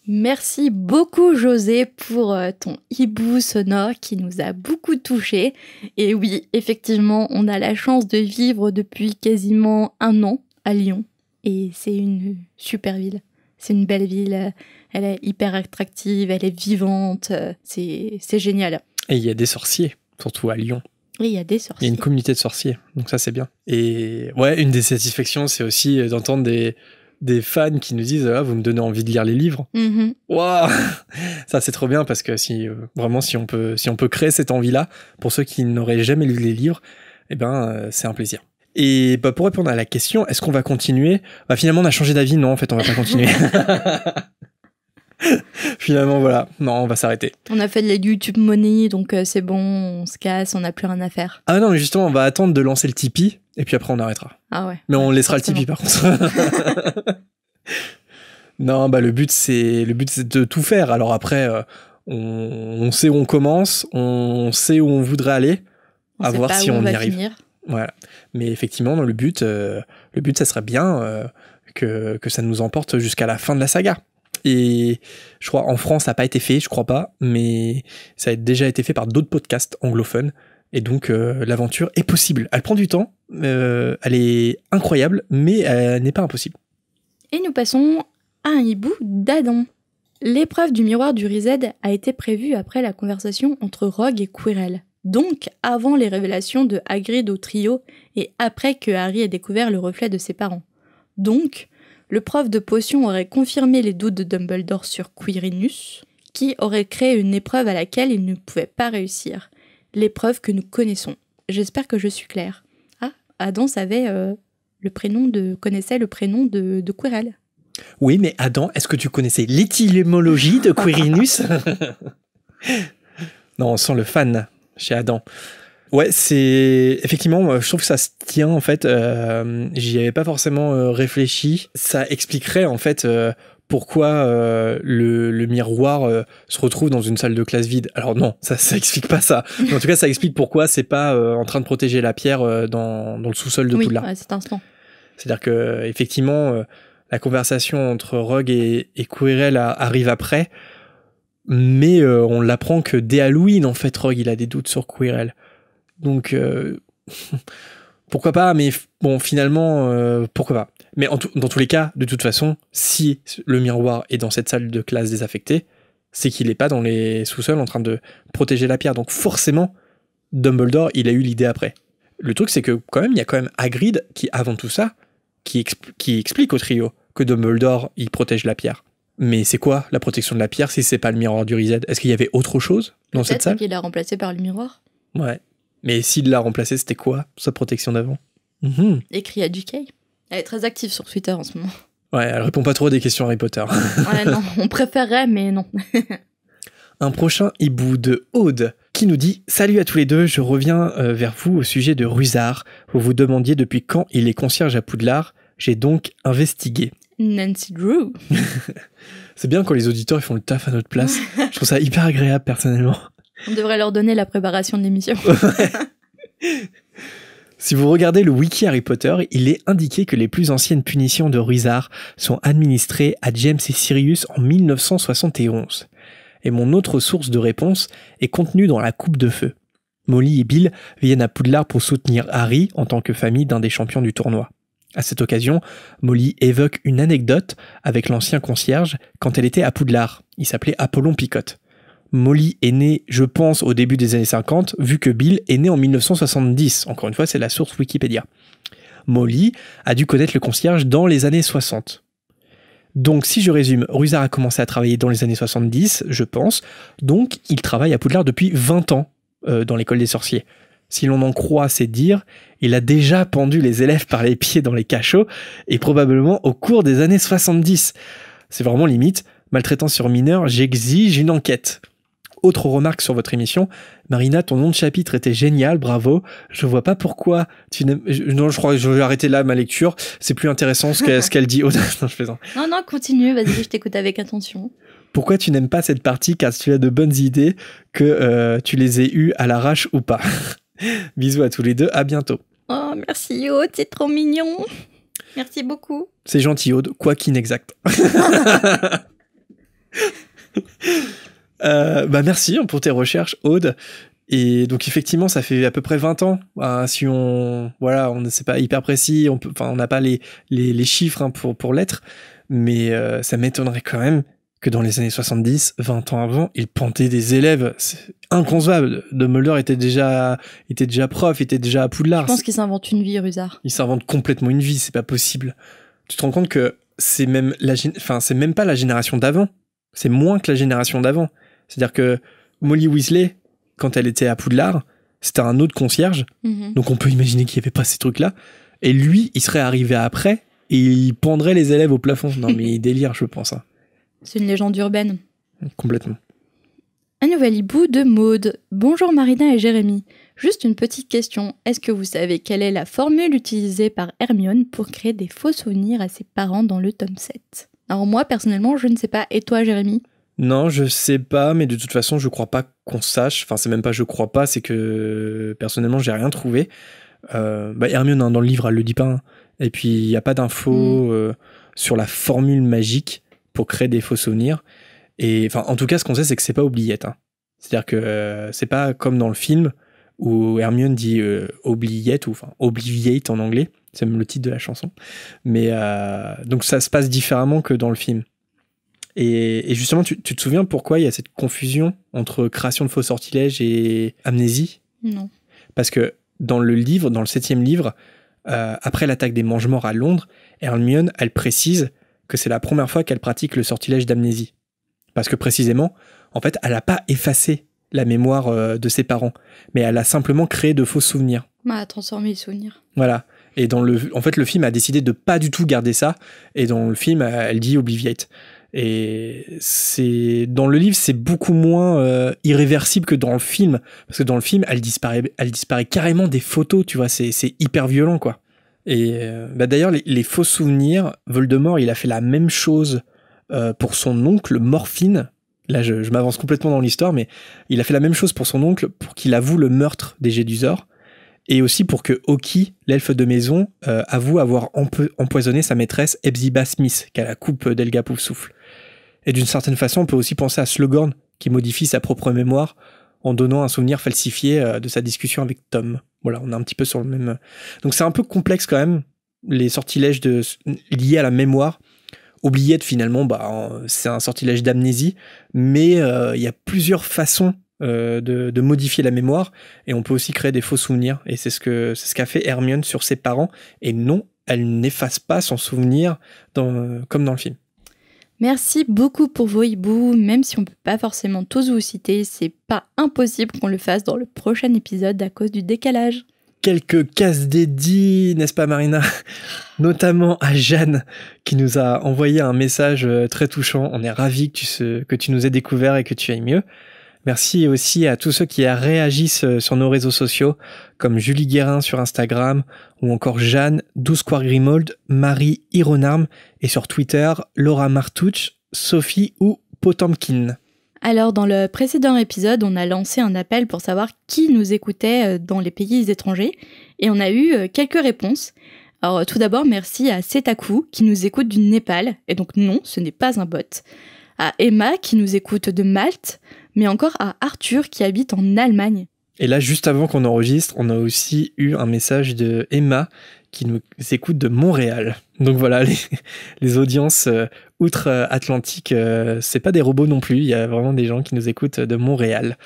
Merci beaucoup José pour ton hibou sonore qui nous a beaucoup touchés. Et oui, effectivement, on a la chance de vivre depuis quasiment 1 an à Lyon. Et c'est une super ville. C'est une belle ville, elle est hyper attractive, elle est vivante, c'est génial. Et il y a des sorciers, surtout à Lyon. Oui, il y a des sorciers. Il y a une communauté de sorciers, donc ça c'est bien. Et ouais, une des satisfactions, c'est aussi d'entendre des fans qui nous disent vous me donnez envie de lire les livres. Waouh, ça c'est trop bien parce que si on peut créer cette envie-là pour ceux qui n'auraient jamais lu les livres, eh ben c'est un plaisir. Et pour répondre à la question, est-ce qu'on va continuer ? Finalement, on a changé d'avis. Non, en fait, on va pas continuer. Finalement, voilà. Non, on va s'arrêter. On a fait de la YouTube Money, donc c'est bon, on se casse, on n'a plus rien à faire. Ah non, mais justement, on va attendre de lancer le Tipeee, et puis après, on arrêtera. Ah ouais. Mais on laissera le Tipeee, par contre. Non, le but, c'est de tout faire. Alors après, on sait où on commence, on sait où on voudrait aller, à voir si on y arrive. Finir. Voilà. Mais effectivement, le but, ça serait bien que ça nous emporte jusqu'à la fin de la saga. Et je crois en France, ça n'a pas été fait, je crois pas, mais ça a déjà été fait par d'autres podcasts anglophones. Et donc, l'aventure est possible. Elle prend du temps, elle est incroyable, mais elle n'est pas impossible. Et nous passons à un hibou d'Adam. L'épreuve du miroir du Rized a été prévue après la conversation entre Rogue et Quirrell. Donc, avant les révélations de Hagrid au trio et après que Harry ait découvert le reflet de ses parents. Donc, le prof de potions aurait confirmé les doutes de Dumbledore sur Quirinus, qui aurait créé une épreuve à laquelle il ne pouvait pas réussir. L'épreuve que nous connaissons. J'espère que je suis claire. Ah, Adam connaissait le prénom de Quirrell. Oui, mais Adam, est-ce que tu connaissais l'étymologie de Quirinus ? Non, on sent le fan chez Adam. Ouais, c'est... Effectivement, je trouve que ça se tient, en fait. J'y avais pas forcément réfléchi. Ça expliquerait, en fait, pourquoi le miroir se retrouve dans une salle de classe vide. Alors non, ça explique pas ça. Mais en tout cas, ça explique pourquoi c'est pas en train de protéger la pierre dans le sous-sol de Poudlard. Oui, à cet instant. C'est-à-dire que effectivement, la conversation entre Rogue et Quirrell arrive après, mais on l'apprend que dès Halloween, en fait, Rogue, il a des doutes sur Quirrell. Donc, pourquoi pas, mais bon, finalement, pourquoi pas. Mais dans tous les cas, de toute façon, si le miroir est dans cette salle de classe désaffectée, c'est qu'il n'est pas dans les sous-sols en train de protéger la pierre. Donc forcément, Dumbledore, il a eu l'idée après. Le truc, c'est que quand même, il y a quand même Hagrid qui, avant tout ça, qui explique au trio que Dumbledore, il protège la pierre. Mais c'est quoi la protection de la pierre si c'est pas le miroir du Rized ? Est-ce qu'il y avait autre chose dans cette salle ? Peut-être qu'il l'a remplacé par le miroir. Ouais. Mais s'il l'a remplacé, c'était quoi sa protection d'avant ? Écrit à J.K. Elle est très active sur Twitter en ce moment. Ouais, elle répond pas trop à des questions Harry Potter. Ouais, non, on préférerait, mais non. Un prochain hibou de Aude qui nous dit « Salut à tous les deux, je reviens vers vous au sujet de Rusard. Vous vous demandiez depuis quand il est concierge à Poudlard. J'ai donc investigué. » Nancy Drew. C'est bien quand les auditeurs ils font le taf à notre place. Je trouve ça hyper agréable personnellement. On devrait leur donner la préparation de l'émission. Si vous regardez le wiki Harry Potter, il est indiqué que les plus anciennes punitions de Rusard sont administrées à James et Sirius en 1971. Et mon autre source de réponse est contenue dans la coupe de feu. Molly et Bill viennent à Poudlard pour soutenir Harry en tant que famille d'un des champions du tournoi. À cette occasion, Molly évoque une anecdote avec l'ancien concierge quand elle était à Poudlard. Il s'appelait Apollon Picotte. Molly est née, je pense, au début des années 50, vu que Bill est né en 1970. Encore une fois, c'est la source Wikipédia. Molly a dû connaître le concierge dans les années 60. Donc, si je résume, Rusard a commencé à travailler dans les années 70, je pense. Donc, il travaille à Poudlard depuis 20 ans dans l'école des sorciers. Si l'on en croit ses dires, il a déjà pendu les élèves par les pieds dans les cachots, et probablement au cours des années 70. C'est vraiment limite. Maltraitance sur mineurs, j'exige une enquête. Autre remarque sur votre émission, Marina, ton nom de chapitre était génial, bravo. Je vois pas pourquoi tu n'aimes... Non, je crois que je vais arrêter là ma lecture. C'est plus intéressant ce qu'elle dit. Oh, non, je plaisante. Non, continue, vas-y, je t'écoute avec attention. Pourquoi tu n'aimes pas cette partie, car tu as de bonnes idées, que tu les aies eues à l'arrache ou pas. Bisous à tous les deux, à bientôt. Oh, merci Aude, c'est trop mignon. Merci beaucoup. C'est gentil Aude, quoi qu'inexact. Merci pour tes recherches Aude. Et donc effectivement ça fait à peu près 20 ans. Si on ne sait pas hyper précis, on n'a pas les chiffres pour l'être, mais ça m'étonnerait quand même que dans les années 70, 20 ans avant, il pendait des élèves. C'est inconcevable. Dumbledore était déjà prof, était déjà à Poudlard. Je pense qu'il s'invente une vie, Rusard. Il s'invente complètement une vie, c'est pas possible. Tu te rends compte que c'est même pas la génération d'avant. C'est moins que la génération d'avant. C'est-à-dire que Molly Weasley, quand elle était à Poudlard, c'était un autre concierge. Mm-hmm. Donc on peut imaginer qu'il n'y avait pas ces trucs-là. Et lui, il serait arrivé après et il pendrait les élèves au plafond. Non mais il délire, je pense. C'est une légende urbaine. Complètement. Un nouvel hibou de Maude. Bonjour Marina et Jérémy. Juste une petite question. Est-ce que vous savez quelle est la formule utilisée par Hermione pour créer des faux souvenirs à ses parents dans le tome 7 ? Alors moi, personnellement, je ne sais pas. Et toi, Jérémy ? Non, je sais pas, mais de toute façon, je crois pas qu'on sache. Enfin, c'est même pas je crois pas, c'est que personnellement, j'ai rien trouvé. Hermione, dans le livre, elle le dit pas. Hein. Et puis, il n'y a pas d'infos sur la formule magique pour créer des faux souvenirs. Et enfin, en tout cas, ce qu'on sait, c'est que c'est pas oubliette. Hein. C'est-à-dire que c'est pas comme dans le film où Hermione dit oubliette, ou enfin obliviate en anglais. C'est même le titre de la chanson. Mais donc ça se passe différemment que dans le film. Et justement, tu te souviens pourquoi il y a cette confusion entre création de faux sortilèges et amnésie ? Non. Parce que dans le livre, dans le 7e livre, après l'attaque des Mange-Morts à Londres, Hermione, elle précise que c'est la première fois qu'elle pratique le sortilège d'amnésie. Parce que précisément, en fait, elle n'a pas effacé la mémoire de ses parents, mais elle a simplement créé de faux souvenirs. Transformé les souvenirs. Voilà. Et en fait, le film a décidé de pas du tout garder ça. Et dans le film, elle dit Obliviate. Et dans le livre, c'est beaucoup moins irréversible que dans le film. Parce que dans le film, elle disparaît carrément des photos, tu vois. C'est hyper violent, quoi. Et d'ailleurs, les faux souvenirs, Voldemort, il a fait la même chose pour son oncle Morphine. Là, je m'avance complètement dans l'histoire, mais il a fait la même chose pour son oncle pour qu'il avoue le meurtre des Gédusors. Et aussi pour que Oki, l'elfe de maison, avoue avoir empoisonné sa maîtresse Hepzibah Smith, qui a la coupe d'Helga Poufsouffle. Et d'une certaine façon, on peut aussi penser à Slughorn, qui modifie sa propre mémoire en donnant un souvenir falsifié de sa discussion avec Tom. Voilà, on est un petit peu sur le même... Donc c'est un peu complexe quand même, les sortilèges liés à la mémoire. Oubliette, finalement, c'est un sortilège d'amnésie, mais il y a plusieurs façons de modifier la mémoire, et on peut aussi créer des faux souvenirs, et c'est ce qu'a fait Hermione sur ses parents, et non, elle n'efface pas son souvenir comme dans le film. Merci beaucoup pour vos hiboux, même si on peut pas forcément tous vous citer, c'est pas impossible qu'on le fasse dans le prochain épisode à cause du décalage. Quelques cases dédiées, n'est-ce pas Marina ? Notamment à Jeanne, qui nous a envoyé un message très touchant. On est ravis que tu nous aies découvert et que tu ailles mieux. Merci aussi à tous ceux qui réagissent sur nos réseaux sociaux, comme Julie Guérin sur Instagram, ou encore Jeanne, 12 Square Grimold, Marie Ironarm, et sur Twitter, Laura Martouch, Sophie ou Potemkin. Alors, dans le précédent épisode, on a lancé un appel pour savoir qui nous écoutait dans les pays étrangers, et on a eu quelques réponses. Alors, tout d'abord, merci à Setaku, qui nous écoute du Népal, et donc non, ce n'est pas un bot. à Emma qui nous écoute de Malte, mais encore à Arthur qui habite en Allemagne. Et là, juste avant qu'on enregistre, on a aussi eu un message de Emma qui nous écoute de Montréal. Donc voilà, les audiences outre-Atlantique, c'est pas des robots non plus, il y a vraiment des gens qui nous écoutent de Montréal,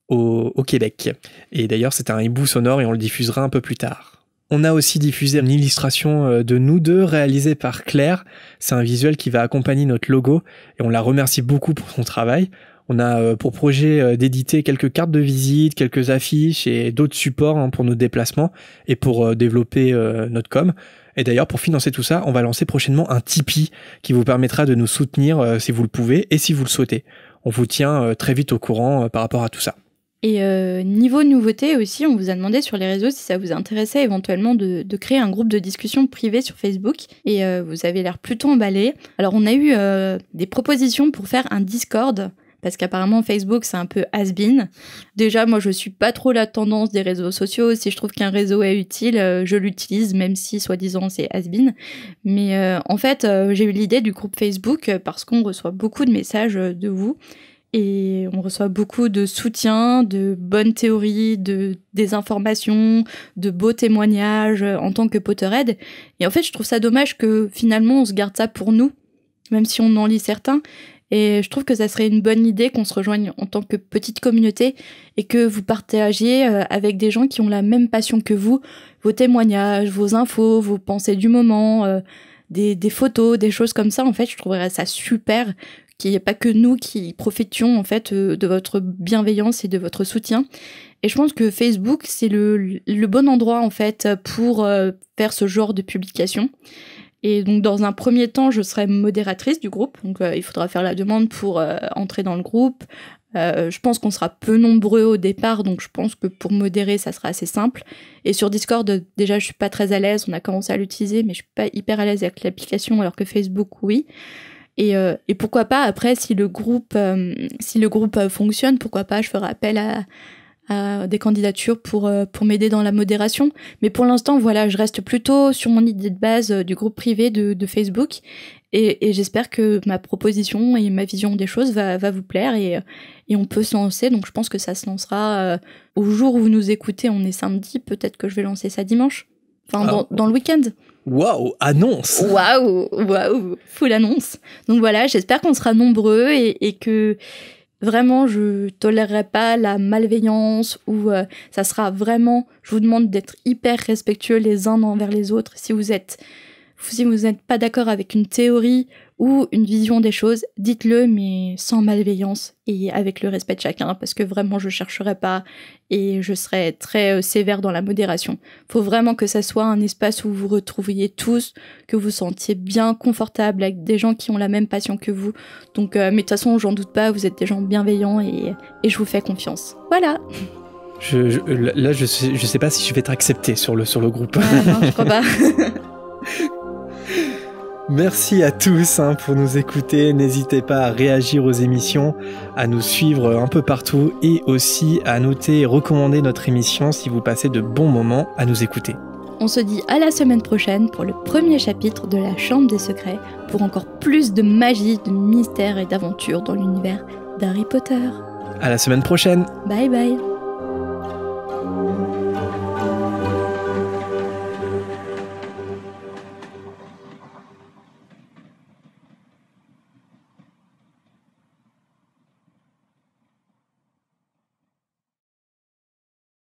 au Québec. Et d'ailleurs, c'est un hibou sonore et on le diffusera un peu plus tard. On a aussi diffusé une illustration de nous deux réalisée par Claire. C'est un visuel qui va accompagner notre logo et on la remercie beaucoup pour son travail. On a pour projet d'éditer quelques cartes de visite, quelques affiches et d'autres supports pour nos déplacements et pour développer notre com. Et d'ailleurs, pour financer tout ça, on va lancer prochainement un Tipeee qui vous permettra de nous soutenir si vous le pouvez et si vous le souhaitez. On vous tient très vite au courant par rapport à tout ça. Et niveau nouveauté aussi, on vous a demandé sur les réseaux si ça vous intéressait éventuellement de créer un groupe de discussion privé sur Facebook. Et vous avez l'air plutôt emballé. Alors on a eu des propositions pour faire un Discord, parce qu'apparemment Facebook c'est un peu has-been. Déjà moi je suis pas trop la tendance des réseaux sociaux, si je trouve qu'un réseau est utile, je l'utilise même si soi-disant c'est has-been. Mais en fait j'ai eu l'idée du groupe Facebook parce qu'on reçoit beaucoup de messages de vous et on reçoit beaucoup de soutien, de bonnes théories, des informations, de beaux témoignages en tant que Potterhead. Et en fait je trouve ça dommage que finalement on se garde ça pour nous, même si on en lit certains. Et je trouve que ça serait une bonne idée qu'on se rejoigne en tant que petite communauté et que vous partagiez avec des gens qui ont la même passion que vous, vos témoignages, vos infos, vos pensées du moment, des photos, des choses comme ça. En fait, je trouverais ça super qu'il n'y ait pas que nous qui profitions en fait de votre bienveillance et de votre soutien. Et je pense que Facebook, c'est le bon endroit en fait pour faire ce genre de publication. Et donc, dans un premier temps, je serai modératrice du groupe. Donc, il faudra faire la demande pour entrer dans le groupe. Je pense qu'on sera peu nombreux au départ, donc je pense que pour modérer, ça sera assez simple. Et sur Discord, déjà, je suis pas très à l'aise. On a commencé à l'utiliser, mais je suis pas hyper à l'aise avec l'application, alors que Facebook, oui. Et pourquoi pas, après, si le groupe fonctionne, pourquoi pas, je ferai appel à des candidatures pour m'aider dans la modération. Mais pour l'instant, voilà, je reste plutôt sur mon idée de base du groupe privé de Facebook et j'espère que ma proposition et ma vision des choses va vous plaire et on peut se lancer. Donc je pense que ça se lancera au jour où vous nous écoutez. On est samedi, peut-être que je vais lancer ça dimanche. Enfin, dans le week-end. Waouh, annonce! Waouh, full annonce. Donc voilà, j'espère qu'on sera nombreux et que vraiment, je tolérerai pas la malveillance ou ça sera vraiment... Je vous demande d'être hyper respectueux les uns envers les autres. Si vous n'êtes pas d'accord avec une théorie ou une vision des choses, dites-le, mais sans malveillance et avec le respect de chacun, parce que vraiment, je chercherai pas et je serai très sévère dans la modération. Faut vraiment que ça soit un espace où vous vous retrouviez tous, que vous vous sentiez bien confortable avec des gens qui ont la même passion que vous. Donc, mais de toute façon, j'en doute pas, vous êtes des gens bienveillants et je vous fais confiance. Voilà. Là, je sais pas si je vais être accepté sur le groupe. Ah, non, je crois pas. Merci à tous pour nous écouter. N'hésitez pas à réagir aux émissions, à nous suivre un peu partout et aussi à noter et recommander notre émission si vous passez de bons moments à nous écouter. On se dit à la semaine prochaine pour le premier chapitre de la Chambre des Secrets pour encore plus de magie, de mystère et d'aventure dans l'univers d'Harry Potter. À la semaine prochaine. Bye bye.